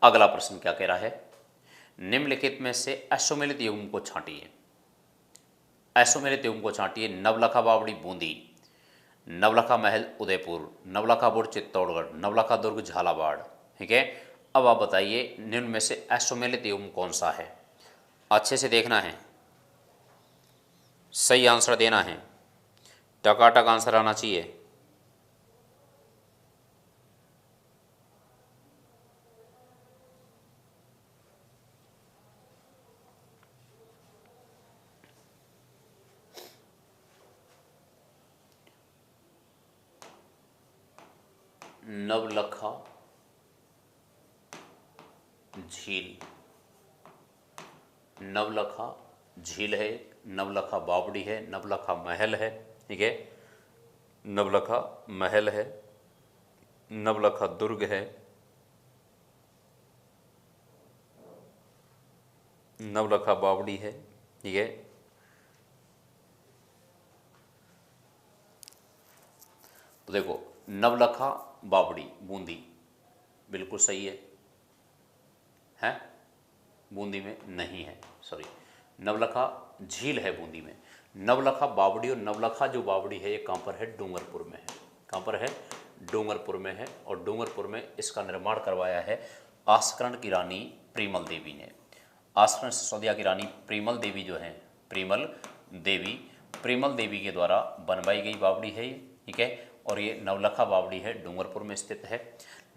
अगला प्रश्न क्या कह रहा है? निम्नलिखित में से एसोमेलित युग्म को छांटिए। एसोमेलित युग्म को छांटिए। नवलखा बावड़ी बूंदी, नवलखा महल उदयपुर, नवलखा बुर्ज चित्तौड़गढ़, नवलखा दुर्ग झालावाड़। ठीक है, अब आप बताइए निम्न में से एसोमेलित युग्म कौन सा है? अच्छे से देखना है, सही आंसर देना है, टकाटक आंसर आना चाहिए। नवलखा झील, नवलखा झील है, नवलखा बावड़ी है, नवलखा महल है। ठीक है, नवलखा महल है, नवलखा दुर्ग है, नवलखा बावड़ी है। ठीक है, तो देखो, नवलखा बावड़ी बूंदी बिल्कुल सही है, बूंदी में नहीं है, सॉरी, नवलखा झील है बूंदी में। नवलखा बावड़ी और नवलखा जो बावड़ी है ये कहाँ पर है? डूंगरपुर में है। कहाँ पर है? डूंगरपुर में है। और डूंगरपुर में इसका निर्माण करवाया है आस्करण की रानी प्रीमल देवी ने। आस्करण सिसोदिया की रानी प्रीमल देवी जो है, प्रीमल देवी के द्वारा बनवाई गई बावड़ी है ये। ठीक है, और ये नवलखा बावड़ी है, डूंगरपुर में स्थित है।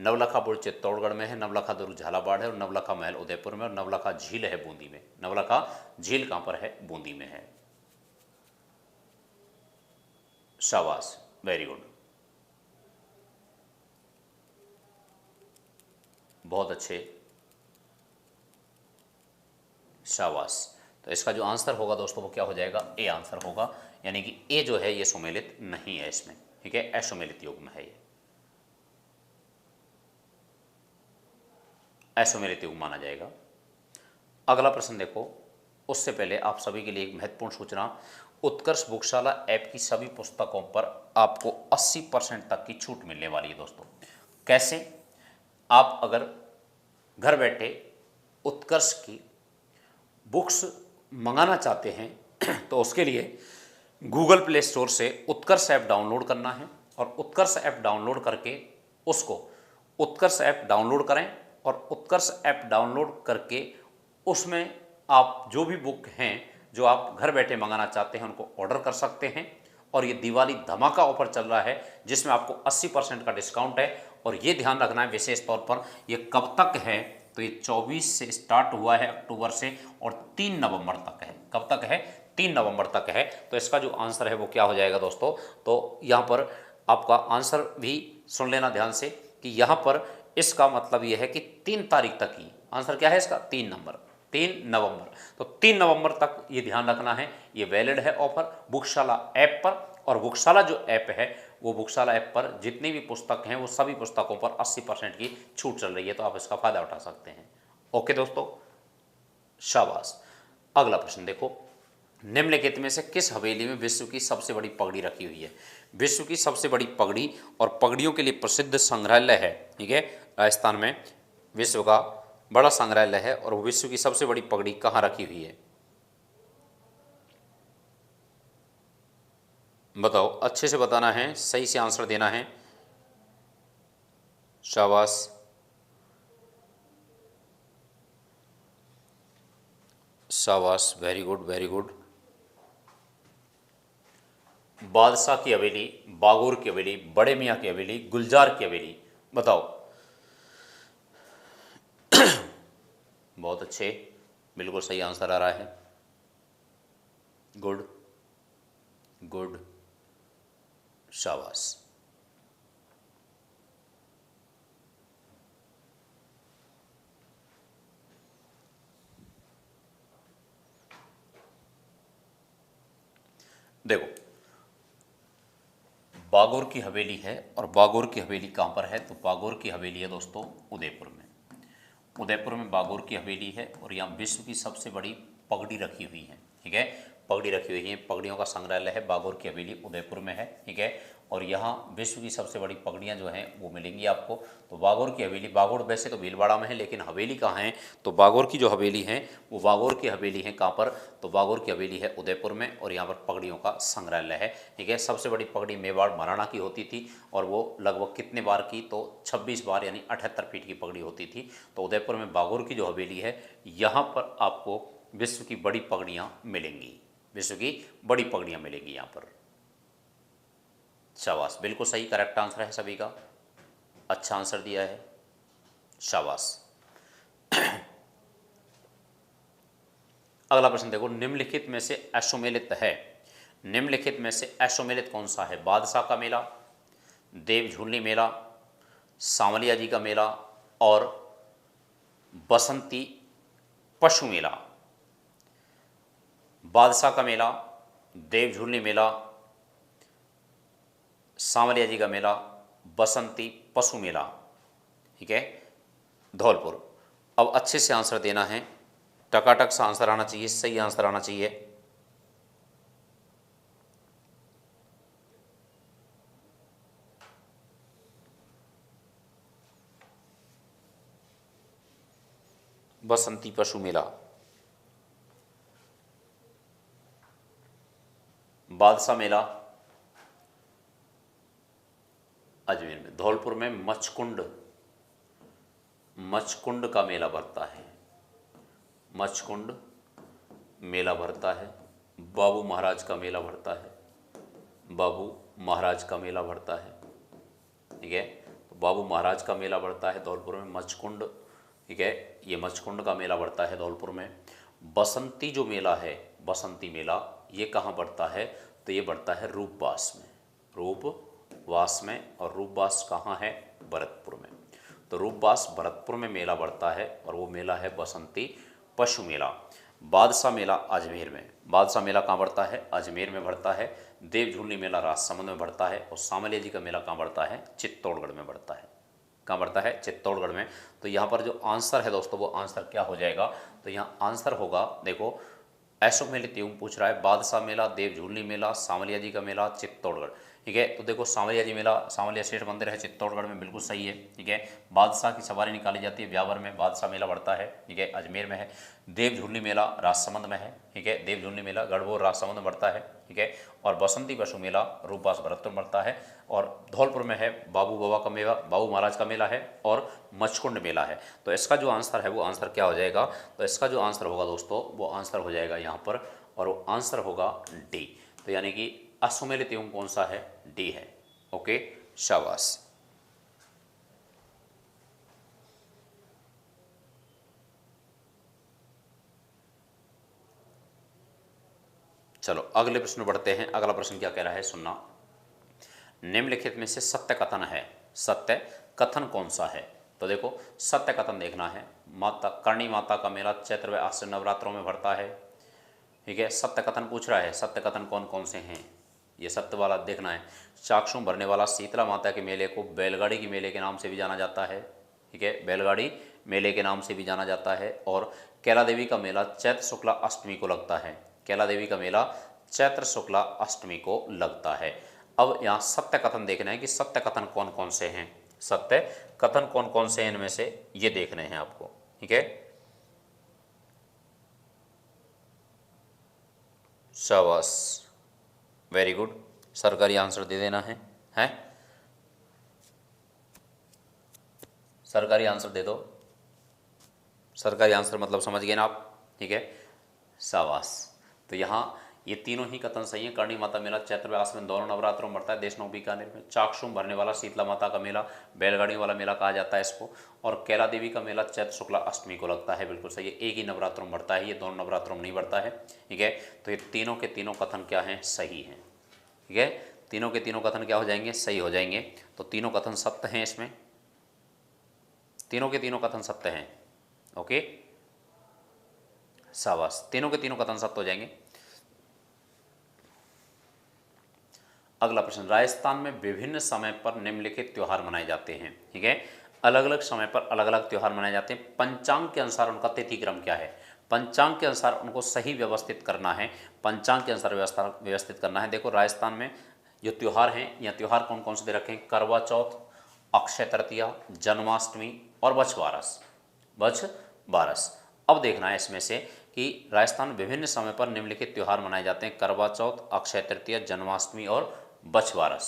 नवलखा बुर्ज चित्तौड़गढ़ में है, नवलखा दुर्ग झालावाड़ है, और नवलखा महल उदयपुर में, और नवलखा झील है बूंदी में। नवलखा झील कहाँ पर है? बूंदी में है। शाबाश, वेरी गुड, बहुत अच्छे, शाबाश। तो इसका जो आंसर होगा दोस्तों वो क्या हो जाएगा, ए आंसर होगा, यानी कि ए जो है ये सुमेलित नहीं है इसमें, ठीक है, असुमेलित युग्म है, ये असुमेलित युग्म माना जाएगा। अगला प्रश्न देखो, उससे पहले आप सभी के लिए एक महत्वपूर्ण सूचना, उत्कर्ष बुकशाला ऐप की सभी पुस्तकों पर आपको 80% तक की छूट मिलने वाली है दोस्तों। कैसे? आप अगर घर बैठे उत्कर्ष की बुक्स मंगाना चाहते हैं तो उसके लिए गूगल प्ले स्टोर से उत्कर्ष ऐप डाउनलोड करना है, और उत्कर्ष ऐप डाउनलोड करके उसको उत्कर्ष ऐप डाउनलोड करें, और उत्कर्ष ऐप डाउनलोड करके उसमें आप जो भी बुक हैं जो आप घर बैठे मंगाना चाहते हैं उनको ऑर्डर कर सकते हैं। और ये दिवाली धमाका ऑफर चल रहा है जिसमें आपको 80% का डिस्काउंट है। और ये ध्यान रखना है विशेष तौर पर, ये कब तक है, तो ये 24 से स्टार्ट हुआ है अक्टूबर से, और 3 नवंबर तक है। कब तक है? 3 नवंबर तक है। तो इसका जो आंसर है वो क्या हो जाएगा दोस्तों, तो यहाँ पर आपका आंसर भी सुन लेना ध्यान से कि यहाँ पर इसका मतलब ये है कि 3 तारीख तक ही आंसर क्या है इसका, 3 नवंबर। तो 3 नवंबर तक ये ध्यान रखना है, ये वैलिड है ऑफर बुकशाला ऐप पर। और बुकशाला जो ऐप है वो बुकशाला ऐप पर जितनी भी पुस्तक हैं वो सभी पुस्तकों पर 80% की छूट चल रही है, तो आप इसका फायदा उठा सकते हैं। ओके दोस्तों, शाबाश। अगला प्रश्न देखो, निम्नलिखित में से किस हवेली में विश्व की सबसे बड़ी पगड़ी रखी हुई है? विश्व की सबसे बड़ी पगड़ी और पगड़ियों के लिए प्रसिद्ध संग्रहालय है, ठीक है, राजस्थान में विश्व का बड़ा संग्रहालय है, और विश्व की सबसे बड़ी पगड़ी कहाँ रखी हुई है? बताओ, अच्छे से बताना है, सही से आंसर देना है। शाबाश, शाबाश, वेरी गुड, वेरी गुड। बादशाह की हवेली, बागोर की हवेली, बड़े मियाँ की हवेली, गुलजार की हवेली, बताओ। बहुत अच्छे, बिल्कुल सही आंसर आ रहा है, गुड गुड, शाबाश। देखो, बागोर की हवेली है, और बागोर की हवेली कहाँ पर है, तो बागोर की हवेली है दोस्तों उदयपुर में। उदयपुर में बागोर की हवेली है, और यहाँ विश्व की सबसे बड़ी पगड़ी रखी हुई है, ठीक है, पगड़ी रखी हुई है, पगड़ियों का संग्रहालय है, बागोर की हवेली उदयपुर में है, ठीक है। और यहाँ विश्व की सबसे बड़ी पगड़ियाँ जो हैं वो मिलेंगी आपको। तो बागोर की हवेली, बागोर वैसे तो भीलवाड़ा में है, लेकिन हवेली कहाँ है, तो बागोर की जो हवेली है वो बागोर की हवेली है कहाँ पर, तो बागोर की हवेली है उदयपुर में, और यहाँ पर पगड़ियों का संग्रहालय है, ठीक है। सबसे बड़ी पगड़ी मेवाड़ महाराणा की होती थी, और वो लगभग कितने बार की, तो 26 बार, यानी 78 फीट की पगड़ी होती थी। तो उदयपुर में बागोर की जो हवेली है यहाँ पर आपको विश्व की बड़ी पगड़ियाँ मिलेंगी, विश्व की बड़ी पगड़ियाँ मिलेंगी यहाँ पर। शाबाश, बिल्कुल सही, करेक्ट आंसर है सभी का, अच्छा आंसर दिया है, शाबाश। अगला प्रश्न देखो, निम्नलिखित में से असुमेलित है, निम्नलिखित में से असुमेलित कौन सा है? बादशाह का मेला, देव झूलनी मेला, सांवलिया जी का मेला, और बसंती पशु मेला। बादशाह का मेला, देव झूलनी मेला, सांवलिया जी का मेला, बसंती पशु मेला, ठीक है, धौलपुर। अब अच्छे से आंसर देना है, टकाटक सा आंसर आना चाहिए, सही आंसर आना चाहिए। बसंती पशु मेला, बादशाह मेला अजमेर में, धौलपुर में मचकुंड, मचकुंड का मेला भरता है, मचकुंड मेला भरता है, बाबू महाराज का मेला भरता है, बाबू महाराज का मेला भरता है, ठीक है। तो बाबू महाराज का मेला भरता है धौलपुर में, मचकुंड, ठीक है, ये मचकुंड का मेला भरता है धौलपुर में। बसंती जो मेला है, बसंती मेला, ये कहाँ बढ़ता है, तो ये बढ़ता है रूपबास में, रूपवास में, और रूपवास कहाँ है? भरतपुर में। तो रूपवास भरतपुर में मेला बढ़ता है और वो मेला है बसंती पशु मेला। बादशाह मेला अजमेर में, बादशाह मेला कहाँ बढ़ता है? अजमेर में बढ़ता है। देवझुल्ली मेला राजसमंद में बढ़ता है। और सामलिया जी का मेला कहाँ बढ़ता है? चित्तौड़गढ़ में बढ़ता है। कहाँ बढ़ता है? चित्तौड़गढ़ में। तो यहाँ पर जो आंसर है दोस्तों वो आंसर क्या हो जाएगा? तो यहाँ आंसर होगा, देखो अशोक मेले त्यों पूछ रहा है, बादशाह मेला, देवझुल्ली मेला, सामलिया जी का मेला, चित्तौड़गढ़। ठीक है, तो देखो सामलिया जी मेला, सामलिया शेष मंदिर है चित्तौड़गढ़ में, बिल्कुल सही है। ठीक है, बादशाह की सवारी निकाली जाती है ब्यावर में, बादशाह मेला बढ़ता है। ठीक है, अजमेर में है। देवझुल्ली मेला राजसमंद में है। ठीक है, देवझुल्ली मेला गढ़बोर राजसमंद में बढ़ता है। ठीक है, और बसंती पशु मेला रूपवास भरतपुर में बढ़ता है। और धौलपुर में है बाबू बाबा का मेला, बाबू महाराज का मेला है, और मचकुंड मेला है। तो इसका जो आंसर है वो आंसर क्या हो जाएगा? तो इसका जो आंसर होगा दोस्तों वो आंसर हो जाएगा यहाँ पर, और वो आंसर होगा डी। तो यानी कि अश्वमेध त्यों कौन सा है? डी है। ओके, शाबाश। चलो अगले प्रश्न बढ़ते हैं। अगला प्रश्न क्या कह रहा है, सुनना। निम्नलिखित में से सत्य कथन है, सत्य कथन कौन सा है? तो देखो सत्य कथन देखना है। माता करणी माता का मेला चैत्र व आश्विन नवरात्रों में बढ़ता है। ठीक है, सत्य कथन पूछ रहा है, सत्य कथन कौन कौन से हैं, ये सत्य वाला देखना है। चाक्षुष भरने वाला शीतला माता के मेले को बैलगाड़ी के मेले के नाम से भी जाना जाता है। ठीक है, बैलगाड़ी मेले के नाम से भी जाना जाता है। और कैला देवी का मेला चैत्र शुक्ला अष्टमी को लगता है। कैला देवी का मेला चैत्र शुक्ला अष्टमी को लगता है। अब यहाँ सत्य कथन देखना है कि सत्य कथन कौन कौन से हैं, सत्य कथन कौन कौन से हैं इनमें से, ये देखने हैं आपको। ठीक है, शाबाश, वेरी गुड। सरकारी आंसर दे देना है, हैं? सरकारी आंसर दे दो। सरकारी आंसर मतलब समझ गए ना आप? ठीक है, शाबाश। तो यहाँ ये तीनों ही कथन सही है। करणी माता मेला चैत्र व आश्विन दोनों नवरात्रों में बढ़ता है, देशनोक बीकानेर में। चाक्षुष भरने वाला शीतला माता का मेला बैलगाड़ी वाला मेला कहा जाता है इसको। और कैला देवी का मेला चैत्र शुक्ला अष्टमी को लगता है, बिल्कुल सही है। एक ही नवरात्रों में बढ़ता है, ये दोनों नवरात्रों में नहीं बढ़ता है। ठीक है, तो ये तीनों के तीनों कथन क्या हैं? सही हैं। ठीक है, तीनों के तीनों कथन क्या हो जाएंगे? सही हो जाएंगे। तो तीनों कथन सत्य हैं इसमें, तीनों के तीनों कथन सत्य हैं। ओके, शाबाश, तीनों के तीनों कथन सत्य हो जाएंगे। अगला प्रश्न, राजस्थान में विभिन्न समय पर निम्नलिखित त्योहार मनाए जाते हैं। ठीक है, अलग अलग समय पर अलग अलग त्योहार मनाए जाते हैं। पंचांग के अनुसार उनका तिथि क्रम क्या है? पंचांग के अनुसार उनको सही व्यवस्थित करना है, पंचांग के अनुसार व्यवस्थित करना है। देखो राजस्थान में जो त्यौहार हैं, या त्यौहार कौन कौन से दे रखे हैं? करवा चौथ, अक्षय तृतीया, जन्माष्टमी और बछवारस, बछवारस। अब देखना है इसमें से कि राजस्थान में विभिन्न समय पर निम्नलिखित त्यौहार मनाए जाते हैं। करवा चौथ, अक्षय तृतीया, जन्माष्टमी और बछवारस।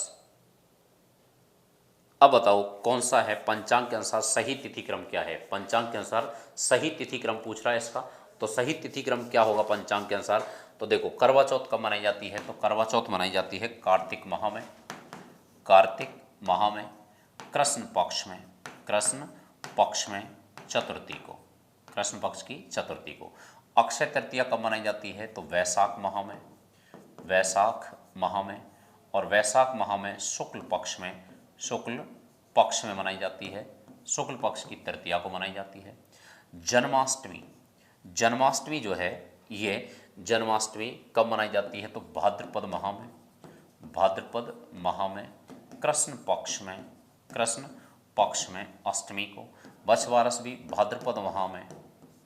अब बताओ कौन सा है पंचांग के अनुसार सही तिथि क्रम क्या है? पंचांग के अनुसार सही तिथि क्रम पूछ रहा है इसका। तो सही तिथि क्रम क्या होगा पंचांग के अनुसार? तो देखो करवा चौथ कब मनाई जाती है? तो करवा चौथ मनाई जाती है कार्तिक माह में, कार्तिक माह में, कृष्ण पक्ष में, कृष्ण पक्ष में चतुर्थी को, कृष्ण पक्ष की चतुर्थी को। अक्षय तृतीया कब मनाई जाती है? तो वैशाख माह में, वैशाख माह में, और वैशाख माह में शुक्ल पक्ष में, शुक्ल पक्ष में मनाई जाती है, शुक्ल पक्ष की तृतीया को मनाई जाती है। जन्माष्टमी, जन्माष्टमी जो है ये जन्माष्टमी कब मनाई जाती है? तो भाद्रपद माह में, भाद्रपद माह में, कृष्ण पक्ष में, कृष्ण पक्ष में अष्टमी को। बछवारस भी भाद्रपद माह में,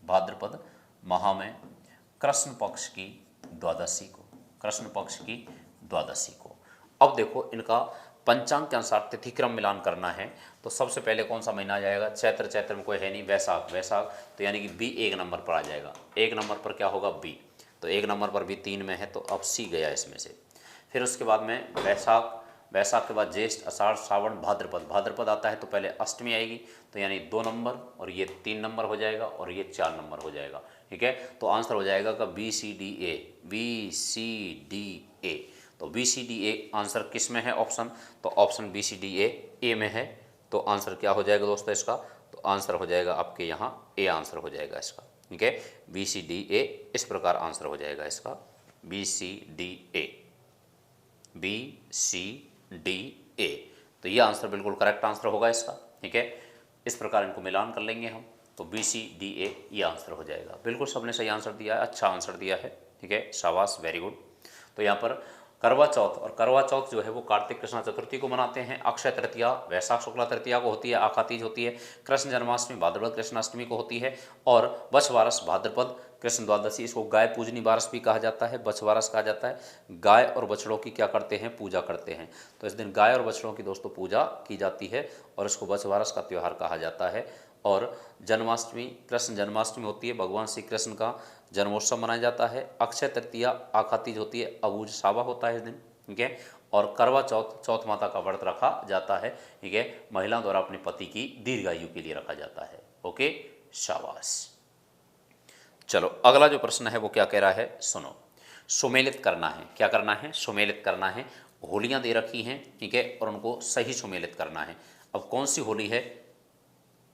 भाद्रपद माह में, कृष्ण पक्ष की द्वादशी को, कृष्ण पक्ष की द्वादशी को। अब देखो इनका पंचांग के अनुसार तिथि क्रम मिलान करना है। तो सबसे पहले कौन सा महीना आ जाएगा? चैत्र, चैत्र में कोई है नहीं, वैशाख, वैशाख, तो यानी कि बी एक नंबर पर आ जाएगा। एक नंबर पर क्या होगा? बी। तो एक नंबर पर भी 3 में है, तो अब सी गया इसमें से। फिर उसके बाद में वैशाख, वैशाख के बाद ज्येष्ठ, आषाढ़, श्रावण, भाद्रपद, भाद्रपद आता है तो पहले अष्टमी आएगी, तो यानी 2 नंबर, और ये 3 नंबर हो जाएगा, और ये 4 नंबर हो जाएगा। ठीक है, तो आंसर हो जाएगा का B C D A, B C D A. तो B C D A answer किस में है? ऑप्शन, तो option B C D A में है। तो आंसर क्या हो जाएगा दोस्तों इसका? तो आंसर हो जाएगा आपके यहाँ ए आंसर हो जाएगा इसका। ठीक है, बी सी डी ए, इस प्रकार आंसर हो जाएगा इसका, B C D A, B C D A. तो ये आंसर बिल्कुल करेक्ट आंसर होगा इसका, ठीक है। इस प्रकार इनको मिलान कर लेंगे हम, तो बी सी डी ए ये आंसर हो जाएगा। बिल्कुल सबने सही आंसर दिया है, अच्छा आंसर दिया है, ठीक है, शाबाश, वेरी गुड। तो यहाँ पर करवा चौथ, और करवा चौथ जो है वो कार्तिक कृष्ण चतुर्थी को मनाते हैं, अक्षय तृतीया वैशाख शुक्ला तृतीया को होती है, आखा तीज होती है, कृष्ण जन्माष्टमी भाद्रपद कृष्णाष्टमी को होती है, और बछवारस भाद्रपद कृष्ण द्वादशी। इसको गाय पूजनी बारस भी कहा जाता है, बछवारस कहा जाता है। गाय और बछड़ों की क्या करते हैं, पूजा करते हैं। तो इस दिन गाय और बछड़ों की दोस्तों पूजा की जाती है और इसको बछवारस का त्यौहार कहा जाता है। और जन्माष्टमी, कृष्ण जन्माष्टमी होती है, भगवान श्री कृष्ण का जन्मोत्सव मनाया जाता है। अक्षय तृतीया आखा तीज होती है, अबूझ सावा होता है इस दिन, ठीक है। और करवा चौथ, चौथ माता का व्रत रखा जाता है, ठीक है, महिलाओं द्वारा अपने पति की दीर्घायु के लिए रखा जाता है। ओके, शाबाश। चलो अगला जो प्रश्न है वो क्या कह रहा है, सुनो। सुमेलित करना है, क्या करना है, सुमेलित करना है। होलियां दे रखी हैं, ठीक है, और उनको सही सुमेलित करना है। अब कौन सी होली है,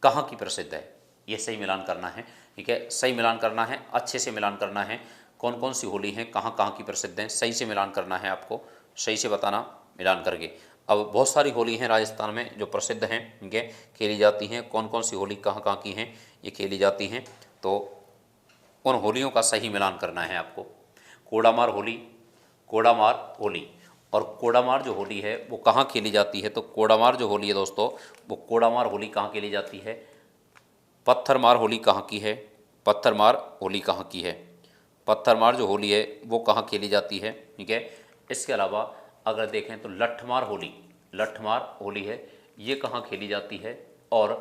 कहाँ की प्रसिद्ध है, ये सही मिलान करना है, ठीक है, सही मिलान करना है, अच्छे से मिलान करना है। कौन कौन सी होली हैं, कहाँ कहाँ की प्रसिद्ध हैं, सही से मिलान करना है आपको, सही से बताना मिलान करके। अब बहुत सारी होली हैं राजस्थान में जो प्रसिद्ध हैं, ठीक है, खेली जाती हैं। कौन कौन सी होली कहाँ कहाँ की हैं, ये खेली जाती हैं, तो उन होलियों का सही मिलान करना है आपको। कोडामार होली, कोडामार होली, और कोडामार जो होली है वो कहाँ खेली जाती है, तो कोडामार जो होली है दोस्तों, वो कोडामार होली कहाँ खेली जाती है, पत्थरमार होली कहाँ की है, पत्थरमार होली कहाँ की है, पत्थरमार जो होली है वो कहाँ खेली जाती है, ठीक है। इसके अलावा अगर देखें तो लठमार होली, लठमार होली है, ये कहाँ खेली जाती है। और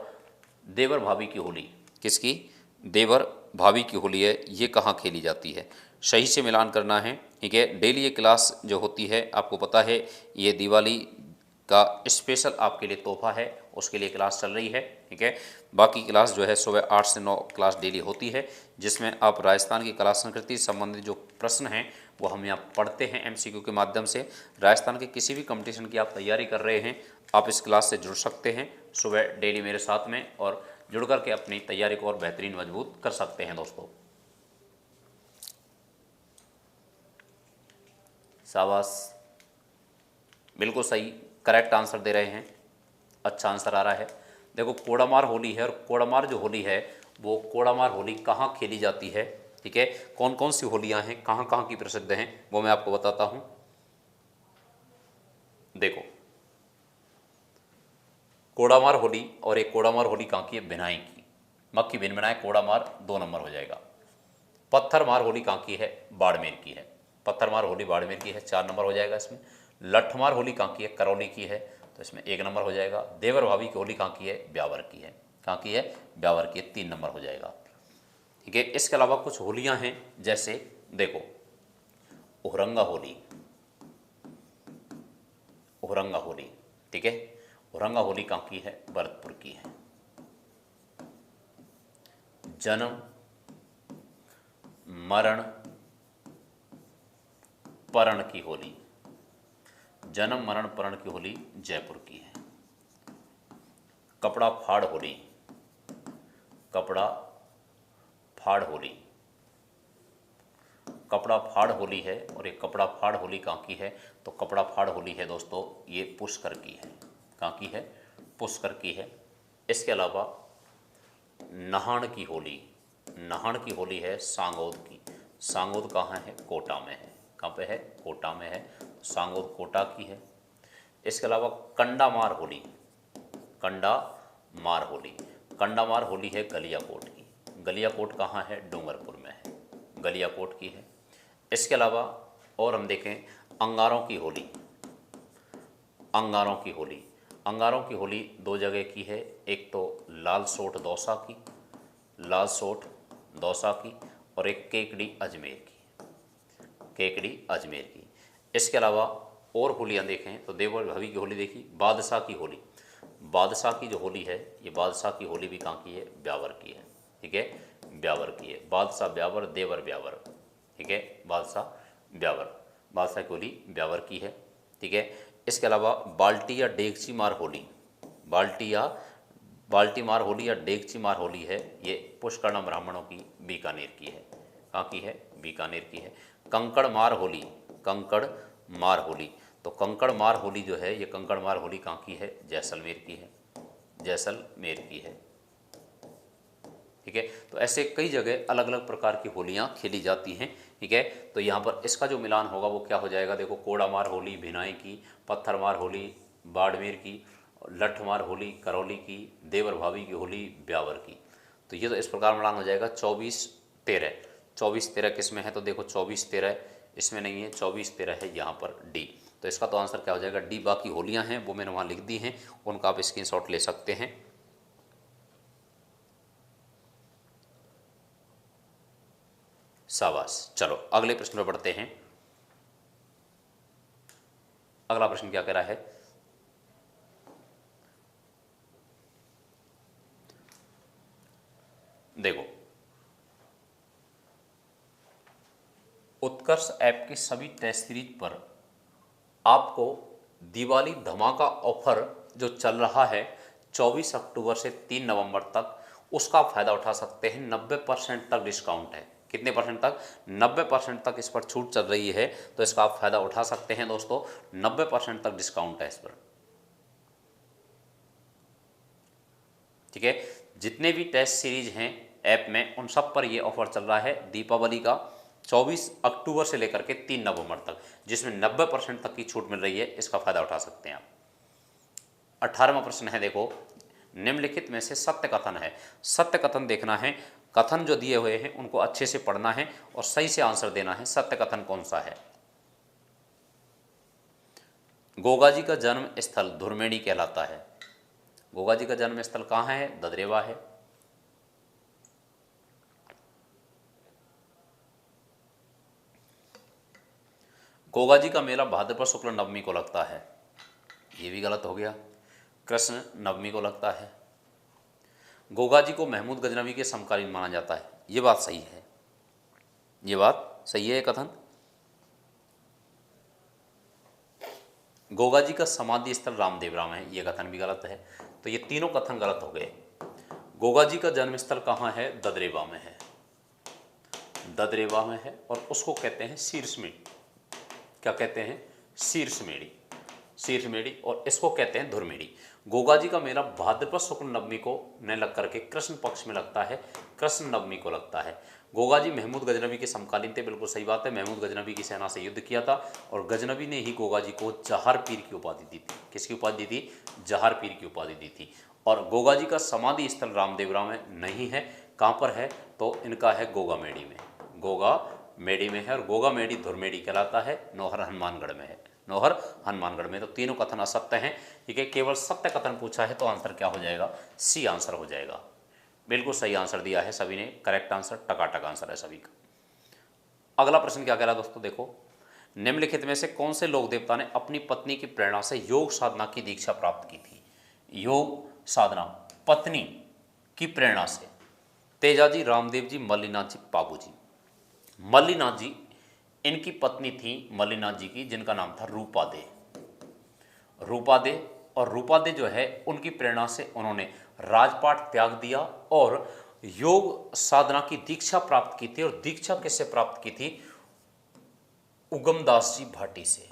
देवर भाभी की होली, किसकी, देवर भाभी की होली है, ये कहाँ खेली जाती है। सही से मिलान करना है, ठीक है। डेली ये क्लास जो होती है आपको पता है, ये दिवाली का स्पेशल आपके लिए तोहफा है, उसके लिए क्लास चल रही है, ठीक है। बाकी क्लास जो है सुबह 8 से 9 क्लास डेली होती है, जिसमें आप राजस्थान की कला संस्कृति संबंधित जो प्रश्न हैं वो हम यहाँ पढ़ते हैं एमसीक्यू के माध्यम से। राजस्थान के किसी भी कंपटीशन की आप तैयारी कर रहे हैं, आप इस क्लास से जुड़ सकते हैं सुबह डेली मेरे साथ में, और जुड़ करके अपनी तैयारी को और बेहतरीन मजबूत कर सकते हैं दोस्तों। शाबाश, बिल्कुल सही, करेक्ट आंसर दे रहे हैं, अच्छा आंसर आ रहा है। देखो कोडामार होली है, और कोडामार जो होली है वो कोडामार होली कहाँ खेली जाती है, ठीक है। कौन कौन सी होलियां हैं, कहाँ कहाँ की प्रसिद्ध हैं, वो मैं आपको बताता हूँ। देखो कोडामार होली, और एक कोडामार होली कहाँ की है, बिनाई की, मक्की बिन बनाए, कोडामार 2 नंबर हो जाएगा। पत्थरमार होली कहाँ की है, बाड़मेर की है, पत्थरमार होली बाड़मेर की है, 4 नंबर हो जाएगा इसमें। लठमार होली कहाँ की है, करौली की है, तो इसमें 1 नंबर हो जाएगा। देवर भाभी की होली कहाँ की है, ब्यावर की है, कहाँ की है, ब्यावर की है, 3 नंबर हो जाएगा, ठीक है। इसके अलावा कुछ होलियां हैं, जैसे देखो ओहरंगा होली, ओहरंगा होली, ठीक है, ओहरंगा होली कहाँ की है, भरतपुर की है। जन्म मरण परण की होली, जन्म मरण परण की होली जयपुर की है। कपड़ा फाड़ होली, कपड़ा फाड़ होली, कपड़ा फाड़ होली है, और एक कपड़ा फाड़ होली कहाँ की है, तो कपड़ा फाड़ होली है दोस्तों ये पुष्कर की है, कहाँ की है, पुष्कर की है। इसके अलावा नहाण की होली, नहाण की होली है सांगोद की, सांगोद कहाँ है, कोटा में है, कहाँ पे है, कोटा में है, सांगोद कोटा की है। इसके अलावा कंडा मार होली, कंडा मार होली, कंडा मार होली है गलियाकोट की, गलियाकोट कहाँ है, डूंगरपुर में है, गलियाकोट की है। इसके अलावा और हम देखें अंगारों की होली, अंगारों की होली, अंगारों की होली 2 जगह की है, एक तो लाल सोट दौसा की, लाल सोट दौसा की, और एक केकड़ी अजमेर की, केकड़ी अजमेर की। इसके अलावा और होलियाँ देखें तो देवर भाभी की होली देखी, बादशाह की होली, बादशाह की जो होली है ये बादशाह की होली भी कहाँ की है, ब्यावर की है, ठीक है, ब्यावर की है। बादशाह ब्यावर, देवर ब्यावर, ठीक है, बादशाह ब्यावर, बादशाह की होली ब्यावर की है, ठीक है। इसके अलावा बाल्टी या डेगची मार होली, बाल्टी या बाल्टी मार होली या डेगची मार होली है, ये पुष्कर्ण ब्राह्मणों की बीकानेर की है, कहाँ की है, बीकानेर की है। कंकड़ मार होली, कंकड़ मार होली, तो कंकड़मार होली जो है, ये कंकड़मार होली कहाँ की है? जैसलमेर की है, जैसलमेर की है। ठीक है, तो ऐसे कई जगह अलग अलग प्रकार की होलियां खेली जाती हैं। ठीक है, तो यहाँ पर इसका जो मिलान होगा वो क्या हो जाएगा? देखो, कोड़ामार होली भिनाई की, पत्थरमार होली बाड़मेर की, लठमार होली करौली की, देवर भाभी की होली ब्यावर की। तो ये तो इस प्रकार मिलान हो जाएगा 24-13। 24-13 किस में है? तो देखो 24-13 इसमें नहीं है, 24-13 है यहाँ पर डी। तो इसका तो आंसर क्या हो जाएगा? डी। बाकी होलियाँ हैं वो मैंने वहाँ लिख दी हैं, उनका आप स्क्रीनशॉट ले सकते हैं। शाबाश। चलो अगले प्रश्न पर बढ़ते हैं। अगला प्रश्न क्या कह रहा है? देखो, उत्कर्ष ऐप की सभी टेस्ट सीरीज पर आपको दिवाली धमाका ऑफर जो चल रहा है 24 अक्टूबर से 3 नवंबर तक, उसका आप फायदा उठा सकते हैं। 90% तक डिस्काउंट है। कितने परसेंट तक? 90% तक इस पर छूट चल रही है, तो इसका आप फायदा उठा सकते हैं दोस्तों। 90% तक डिस्काउंट है इस पर। ठीक है, जितने भी टेस्ट सीरीज हैं ऐप में उन सब पर ये ऑफर चल रहा है दीपावली का 24 अक्टूबर से लेकर के 3 नवंबर तक, जिसमें 90% तक की छूट मिल रही है। इसका फायदा उठा सकते हैं आप। 18वां प्रश्न है, देखो, निम्नलिखित में से सत्य कथन है। सत्य कथन देखना है, कथन जो दिए हुए हैं उनको अच्छे से पढ़ना है और सही से आंसर देना है। सत्य कथन कौन सा है? गोगा जी का जन्म स्थल धुरमेड़ी कहलाता है। गोगा जी का जन्म स्थल कहाँ है? ददरेवा है। गोगा जी का मेला भाद्रपद शुक्ल नवमी को लगता है। ये भी गलत हो गया। कृष्ण नवमी को लगता है। गोगा जी को महमूद गजनवी के समकालीन माना जाता है। ये बात सही है, ये बात सही है कथन। गोगा जी का समाधि स्थल रामदेवराम है, ये कथन भी गलत है। तो ये तीनों कथन गलत हो गए। गोगा जी का जन्म स्थल कहाँ है? ददरेवा में है, ददरेवा में है, और उसको कहते हैं शीर्षमेड़ी। क्या कहते हैं? शीर्षमेड़ी, शीर्षमेड़ी, और इसको कहते हैं धुरमेड़ी। गोगा जी का मेला भाद्रपद शुक्ल नवमी को न लग करके कृष्ण पक्ष में लगता है, कृष्ण नवमी को लगता है। गोगा जी महमूद गजनवी के समकालीन थे, बिल्कुल सही बात है। महमूद गजनवी की सेना से युद्ध किया था और गजनवी ने ही गोगा जी को जहार पीर की उपाधि दी थी। किसकी उपाधि दी थी? जहार पीर की उपाधि दी थी। और गोगा जी का समाधि स्थल रामदेवराम में नहीं है। कहाँ पर है? तो इनका है गोगा मेड़ी में, गोगा मेड़ी में है, और गोगा मेड़ी धुरमेड़ी कहलाता है, नौहर हनुमानगढ़ में है, नौहर हनुमानगढ़ में। तो तीनों कथन असत्य हैं। ठीक है, केवल सत्य कथन पूछा है तो आंसर क्या हो जाएगा? सी आंसर हो जाएगा। बिल्कुल सही आंसर दिया है सभी ने, करेक्ट आंसर, टकाटक आंसर है सभी का। अगला प्रश्न क्या कह रहा है दोस्तों? देखो, निम्नलिखित में से कौन से लोक देवता ने अपनी पत्नी की प्रेरणा से योग साधना की दीक्षा प्राप्त की थी? योग साधना पत्नी की प्रेरणा से। तेजाजी, रामदेव जी, मल्लीनाथ जी, बाबू जी। मल्लीनाथ जी, इनकी पत्नी थी मल्लीनाथ जी की, जिनका नाम था रूपा दे। रूपा दे, और रूपा दे जो है उनकी प्रेरणा से उन्होंने राजपाट त्याग दिया और योग साधना की दीक्षा प्राप्त की थी। और दीक्षा किससे प्राप्त की थी? उगमदास जी भाटी से।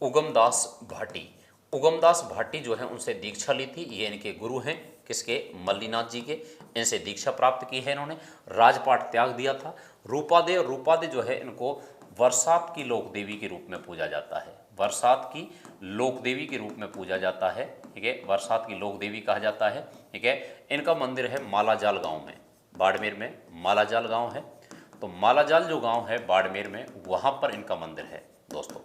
उगमदास भाटी, उगमदास भाटी जो है उनसे दीक्षा ली थी। ये इनके गुरु हैं, किसके? मल्लीनाथ जी के। इनसे दीक्षा प्राप्त की है इन्होंने, राजपाट त्याग दिया था। रूपादे, और रूपादे जो है इनको बरसात की लोक देवी के रूप में पूजा जाता है, बरसात की लोक देवी के रूप में पूजा जाता है। ठीक है, बरसात की लोक देवी कहा जाता है। ठीक है, इनका मंदिर है मालाजाल गांव में, बाड़मेर में मालाजाल गांव है। तो मालाजाल जो गांव है बाड़मेर में, वहां पर इनका मंदिर है दोस्तों।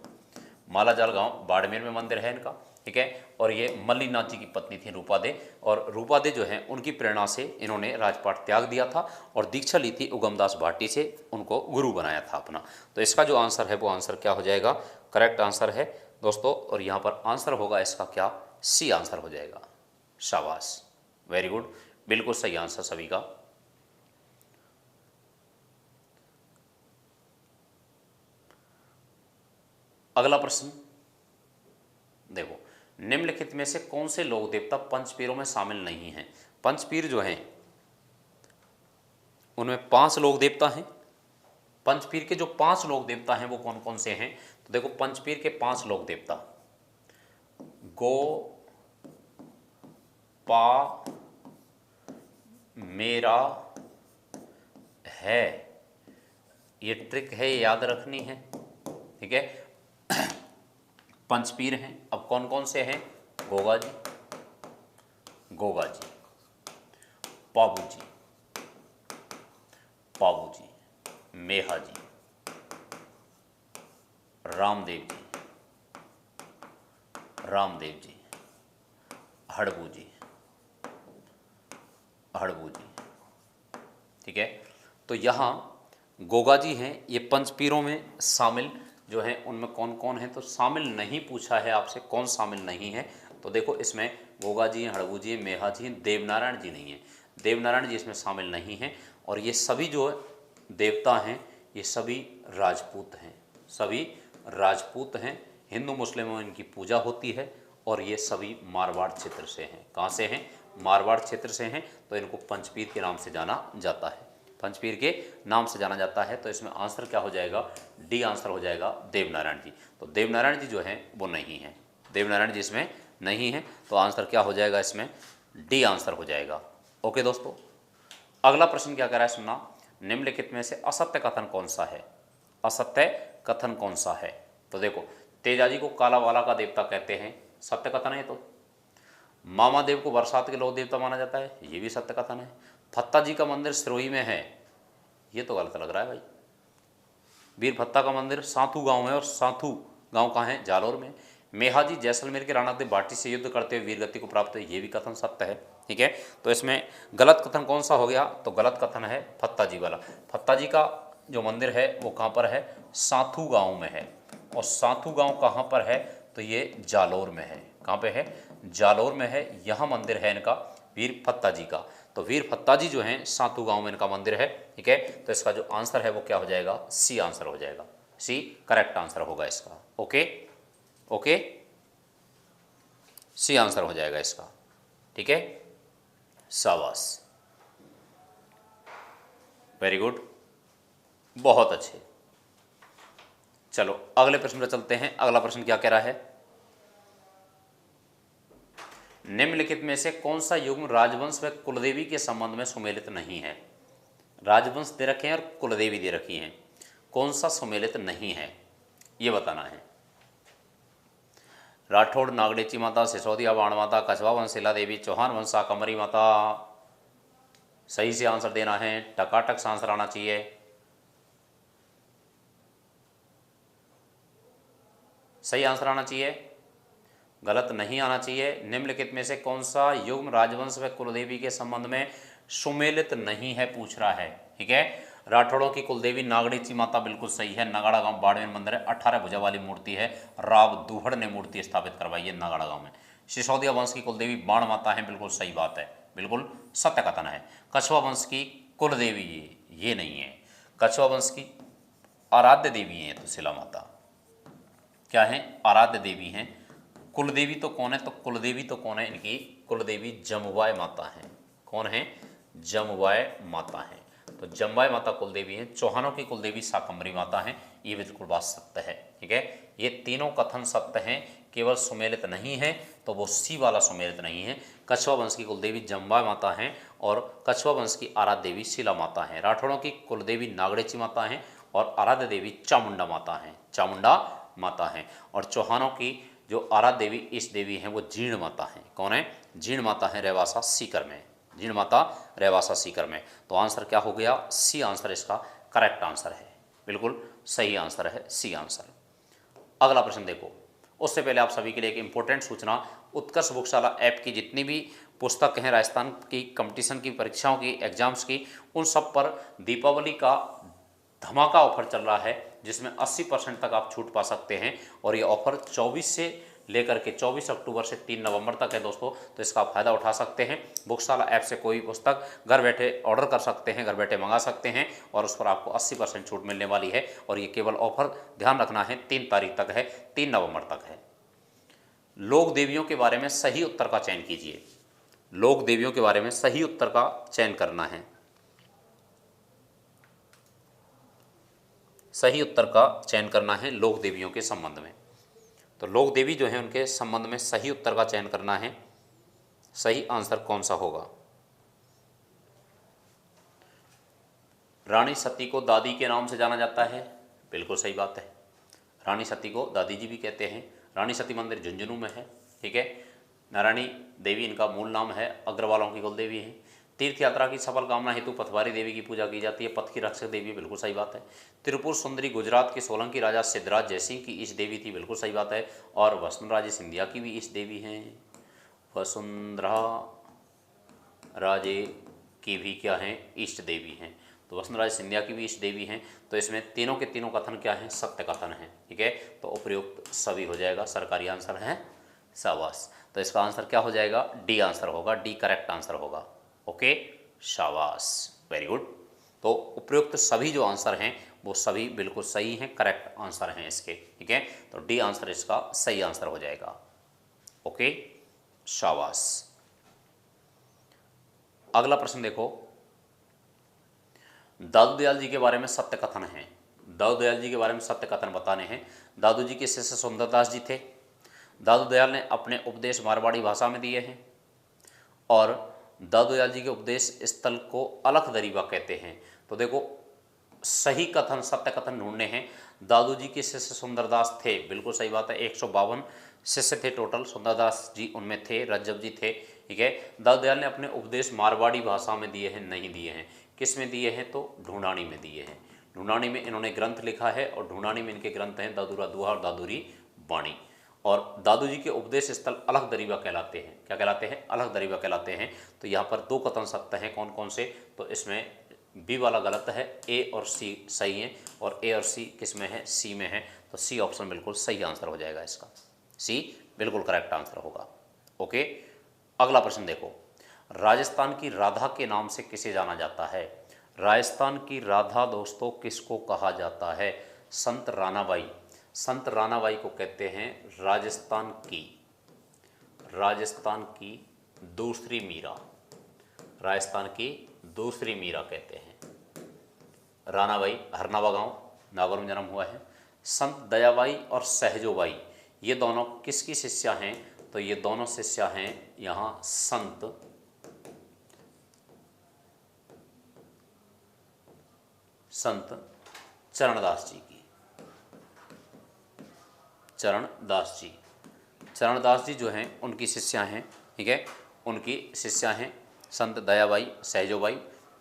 मालाजाल गांव बाड़मेर में मंदिर है इनका। ठीक है, और ये मल्लीनाथ जी की पत्नी थी रूपा दे, और रूपा दे जो है उनकी प्रेरणा से इन्होंने राजपाट त्याग दिया था और दीक्षा ली थी उगमदास भाटी से, उनको गुरु बनाया था अपना। तो इसका जो आंसर है वो आंसर क्या हो जाएगा? करेक्ट आंसर है दोस्तों, और यहाँ पर आंसर होगा इसका क्या? सी आंसर हो जाएगा। शाबाश, वेरी गुड, बिल्कुल सही आंसर सभी का। अगला प्रश्न देखो, निम्नलिखित में से कौन से लोक देवता पंचपीरों में शामिल नहीं हैं? पंचपीर जो हैं उनमें 5 लोक देवता हैं। पंचपीर के जो 5 लोक देवता हैं वो कौन कौन से हैं? तो देखो पंचपीर के 5 लोक देवता, गो, पा, मेरा, है, ये ट्रिक है, ये याद रखनी है, ठीक है। पंचपीर हैं, अब कौन कौन से हैं? गोगा जी, गोगा जी, पाबू जी, पाबू जी, मेहा जी, रामदेव जी, रामदेव जी, हड़बू जी, हड़बू जी, ठीक है। तो यहाँ गोगा जी हैं, ये पंचपीरों में शामिल जो हैं, उनमें कौन कौन है? तो शामिल नहीं पूछा है आपसे, कौन शामिल नहीं है? तो देखो इसमें गोगा जी हैं, हड़बू जी हैं, मेहा जी हैं, देवनारायण जी नहीं हैं, देवनारायण जी इसमें शामिल नहीं हैं। और ये सभी जो देवता हैं ये सभी राजपूत हैं, सभी राजपूत हैं, हिंदू मुस्लिमों में इनकी पूजा होती है। और ये सभी मारवाड़ क्षेत्र से हैं। कहाँ से हैं? मारवाड़ क्षेत्र से हैं। तो इनको पंचपीर के नाम से जाना जाता है, पंचपीर के नाम से जाना जाता है। तो इसमें आंसर क्या हो जाएगा? डी आंसर हो जाएगा, देवनारायण जी। तो देवनारायण जी जो हैं वो नहीं हैं, देवनारायण जी इसमें नहीं हैं। तो आंसर क्या हो जाएगा? इसमें डी आंसर हो जाएगा। ओके दोस्तों, अगला प्रश्न क्या कह रहा है, सुनना। निम्नलिखित में से असत्य कथन कौन सा है? असत्य कथन कौन सा है? तो देखो, तेजाजी को काला वाला का देवता कहते हैं, सत्य कथन है। तो मामा देव को बरसात के लोक देवता माना जाता है, ये भी सत्य कथन है। फत्ता जी का मंदिर सिरोही में है, ये तो गलत लग रहा है भाई। वीर फत्ता का मंदिर साथू गांव में, और साथू गांव कहाँ है? जालोर में। मेहा जी जैसलमेर के राणा देव भाटी से युद्ध करते हुए वीर गति को प्राप्त हुए, ये भी कथन सत्य है, ठीक है। तो इसमें गलत कथन कौन सा हो गया? तो गलत कथन है फत्ता जी वाला। फत्ता जी का जो मंदिर है वो कहाँ पर है? साथू गांव में है। और साथू गांव कहाँ पर है? तो ये जालोर में है। कहाँ पे है? जालोर में है। यहाँ मंदिर है इनका वीर फत्ता जी का। तो वीर फत्ता जी जो हैं सातू गांव में इनका मंदिर है, ठीक है। तो इसका जो आंसर है वो क्या हो जाएगा? सी आंसर हो जाएगा, सी करेक्ट आंसर होगा इसका। ओके ओके, सी आंसर हो जाएगा इसका, ठीक है। शाबाश, वेरी गुड, बहुत अच्छे। चलो अगले प्रश्न पर चलते हैं। अगला प्रश्न क्या कह रहा है? निम्नलिखित में से कौन सा युग्म राजवंश व कुलदेवी के संबंध में सुमेलित नहीं है? राजवंश दे रखे हैं और कुलदेवी दे रखी हैं, कौन सा सुमेलित नहीं है ये बताना है। राठौड़ नागडेची माता, सिसोदिया बाण माता, कछवा वंश शिला देवी, चौहान वंश शाकंभरी माता। सही से आंसर देना है, टकाटक से आंसर आना चाहिए। सही आंसर आना चाहिए, गलत नहीं आना चाहिए। निम्नलिखित में से कौन सा युग्म राजवंश व कुलदेवी के संबंध में सुमेलित नहीं है पूछ रहा है, ठीक है। राठौड़ों की कुलदेवी नागडेची माता बिल्कुल सही है, नगाड़ा गांव बाड़मेर मंदिर है, 18 भुजा वाली मूर्ति है, राव दुहड़ ने मूर्ति स्थापित करवाई है नगाड़ा गांव में। सिसोदिया वंश की कुलदेवी बाण माता है, बिल्कुल सही बात है, बिल्कुल सत्य कथन है। कछवा वंश की कुलदेवी ये नहीं है, कछवा वंश की आराध्य देवी है तो शिला माता क्या है? आराध्य देवी हैं। कुलदेवी तो कौन है? तो कुलदेवी तो कौन है इनकी? कुलदेवी जमुवाय माता है। कौन है? जमुवाय माता है। तो जमुवाय माता कुलदेवी है। चौहानों की कुलदेवी शाकंभरी माता है, ये बिल्कुल बात सत्य है, ठीक है। ये तीनों कथन सत्य हैं, केवल सुमेलित नहीं है तो वो सी वाला सुमेलित नहीं है। कछवा वंश की कुलदेवी जमुवाय माता है और कछवा वंश की आराध्य देवी शिला माता है। राठौड़ों की कुलदेवी नागडेची माता है और आराध्य देवी चामुंडा माता है, चामुंडा माता है। और चौहानों की जो आराध्य देवी इस देवी हैं वो जीर्ण माता हैं। कौन है? जीर्ण माता है, रेवासा सीकर में, जीर्ण माता रेवासा सीकर में। तो आंसर क्या हो गया? सी आंसर इसका करेक्ट आंसर है, बिल्कुल सही आंसर है सी आंसर। अगला प्रश्न देखो, उससे पहले आप सभी के लिए एक इंपॉर्टेंट सूचना, उत्कर्ष बुकशाला ऐप की जितनी भी पुस्तक हैं राजस्थान की कंपटीशन की परीक्षाओं की एग्जाम्स की, उन सब पर दीपावली का धमाका ऑफर चल रहा है जिसमें 80% तक आप छूट पा सकते हैं। और ये ऑफर 24 से लेकर के 24 अक्टूबर से 3 नवंबर तक है दोस्तों। तो इसका फ़ायदा उठा सकते हैं। बुकशाला ऐप से कोई पुस्तक घर बैठे ऑर्डर कर सकते हैं, घर बैठे मंगा सकते हैं और उस पर आपको 80% छूट मिलने वाली है। और ये केवल ऑफर ध्यान रखना है 3 तारीख तक है, 3 नवंबर तक है। लोक देवियों के बारे में सही उत्तर का चयन कीजिए। लोक देवियों के बारे में सही उत्तर का चयन करना है। सही उत्तर का चयन करना है लोक देवियों के संबंध में। तो लोक देवी जो है उनके संबंध में सही उत्तर का चयन करना है। सही आंसर कौन सा होगा? रानी सती को दादी के नाम से जाना जाता है, बिल्कुल सही बात है। रानी सती को दादी जी भी कहते हैं। रानी सती मंदिर झुंझुनू में है, ठीक है। नारायणी देवी इनका मूल नाम है, अग्रवालों की कुल देवी है। तीर्थ यात्रा की सफल कामना हेतु पथवारी देवी की पूजा की जाती है, पथ की रक्षक देवी, बिल्कुल सही बात है। त्रिपुर सुंदरी गुजरात के सोलंकी राजा सिद्धराज जयसिंह की इष्ट देवी थी, बिल्कुल सही बात है। और वसुंधरा सिंधिया की भी इष्ट देवी हैं, वसुंधरा राजे की भी क्या हैं? इष्ट देवी हैं। तो वसुंधरा सिंधिया की भी इष्ट देवी हैं। तो इसमें तीनों के तीनों कथन क्या हैं? सत्य कथन हैं, ठीक है। तो उपयुक्त सभी हो जाएगा, सरकारी आंसर है शाबाश। तो इसका आंसर क्या हो जाएगा? डी आंसर होगा, डी करेक्ट आंसर होगा। ओके, शाबाश, वेरी गुड। तो उपयुक्त सभी जो आंसर हैं वो सभी बिल्कुल सही हैं, करेक्ट आंसर हैं इसके, ठीक है। तो डी आंसर इसका सही आंसर हो जाएगा। ओके, शाबाश। अगला प्रश्न देखो, दादू दयाल जी के बारे में सत्य कथन है। दादू दयाल जी के बारे में सत्य कथन बताने हैं। दादू जी के शिष्य सुंदरदास जी थे। दादू दयाल ने अपने उपदेश मारवाड़ी भाषा में दिए हैं और दादू दयाल जी के उपदेश स्थल को अलख दरीबा कहते हैं। तो देखो, सही कथन, सत्य कथन ढूंढने हैं। दादू जी के शिष्य सुंदरदास थे, बिल्कुल सही बात है। 152 शिष्य थे टोटल, सुंदरदास जी उनमें थे, रज्जब जी थे, ठीक है। दादू दयाल ने अपने उपदेश मारवाड़ी भाषा में दिए हैं, नहीं दिए हैं। किस में दिए हैं? तो ढूंढानी में दिए हैं। ढूंढानी में इन्होंने ग्रंथ लिखा है और ढूंढानी में इनके ग्रंथ हैं दादूरा दुहा और दादूरी वाणी। और दादू जी के उपदेश स्थल अलख दरीबा कहलाते हैं। क्या कहलाते हैं? अलख दरीबा कहलाते हैं। तो यहाँ पर दो कथन सत्य हैं, कौन कौन से? तो इसमें बी वाला गलत है, ए और सी सही है। और ए और सी किस में है? सी में है। तो सी ऑप्शन बिल्कुल सही आंसर हो जाएगा इसका, सी बिल्कुल करेक्ट आंसर होगा। ओके, अगला प्रश्न देखो, राजस्थान की राधा के नाम से किसे जाना जाता है? राजस्थान की राधा दोस्तों किसको कहा जाता है? संत रानाबाई। संत रानाबाई को कहते हैं राजस्थान की दूसरी मीरा। राजस्थान की दूसरी मीरा कहते हैं। रानाबाई हरनावा गांव, नागौर में जन्म हुआ है। संत दयाबाई और सहजोबाई, ये दोनों किसकी शिष्या हैं? तो ये दोनों शिष्या हैं यहाँ संत चरणदास जी की। चरणदास जी जो हैं उनकी शिष्या हैं, ठीक है। उनकी शिष्या हैं संत दयाबाई, सहजोबाई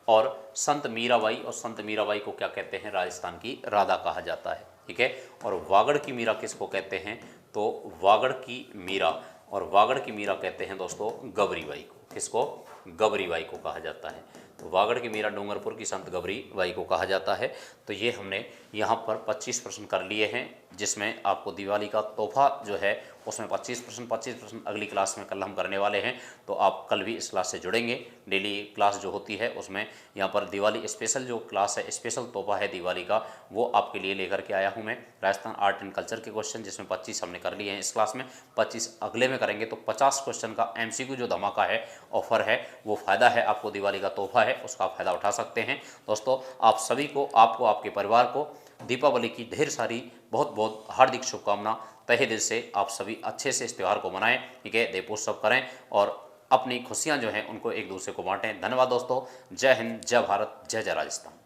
और संत मीराबाई। और संत मीराबाई को क्या कहते हैं? राजस्थान की राधा कहा जाता है, ठीक है। और वागड़ की मीरा किसको कहते हैं? तो वागड़ की मीरा, और वागड़ की मीरा कहते हैं दोस्तों गबरीबाई को। किसको? गबरीबाई को कहा जाता है। तो वागड़ की मीरा डूंगरपुर की संत गबरीबाई को कहा जाता है। तो ये हमने यहाँ पर 25 प्रश्न कर लिए हैं, जिसमें आपको दिवाली का तोहफा जो है उसमें 25 प्रश्न अगली क्लास में कल हम करने वाले हैं। तो आप कल भी इस क्लास से जुड़ेंगे। डेली क्लास जो होती है उसमें यहाँ पर दिवाली स्पेशल जो क्लास है, स्पेशल तोहफा है दिवाली का, वो आपके लिए लेकर के आया हूँ मैं। राजस्थान आर्ट एंड कल्चर के क्वेश्चन, जिसमें 25 हमने कर लिए हैं इस क्लास में, 25 अगले में करेंगे। तो 50 क्वेश्चन का MCQ जो धमाका है, ऑफर है, वो फ़ायदा है आपको, दिवाली का तोहफा है, उसका आप फ़ायदा उठा सकते हैं। दोस्तों, आप सभी को, आपको, आपके परिवार को दीपावली की ढेर सारी बहुत बहुत हार्दिक शुभकामना। तहे दिल से आप सभी अच्छे से इस त्यौहार को मनाएं, ठीक है। दीपोत्सव करें और अपनी खुशियां जो हैं उनको एक दूसरे को बांटें। धन्यवाद दोस्तों। जय हिंद, जय भारत, जय जय राजस्थान।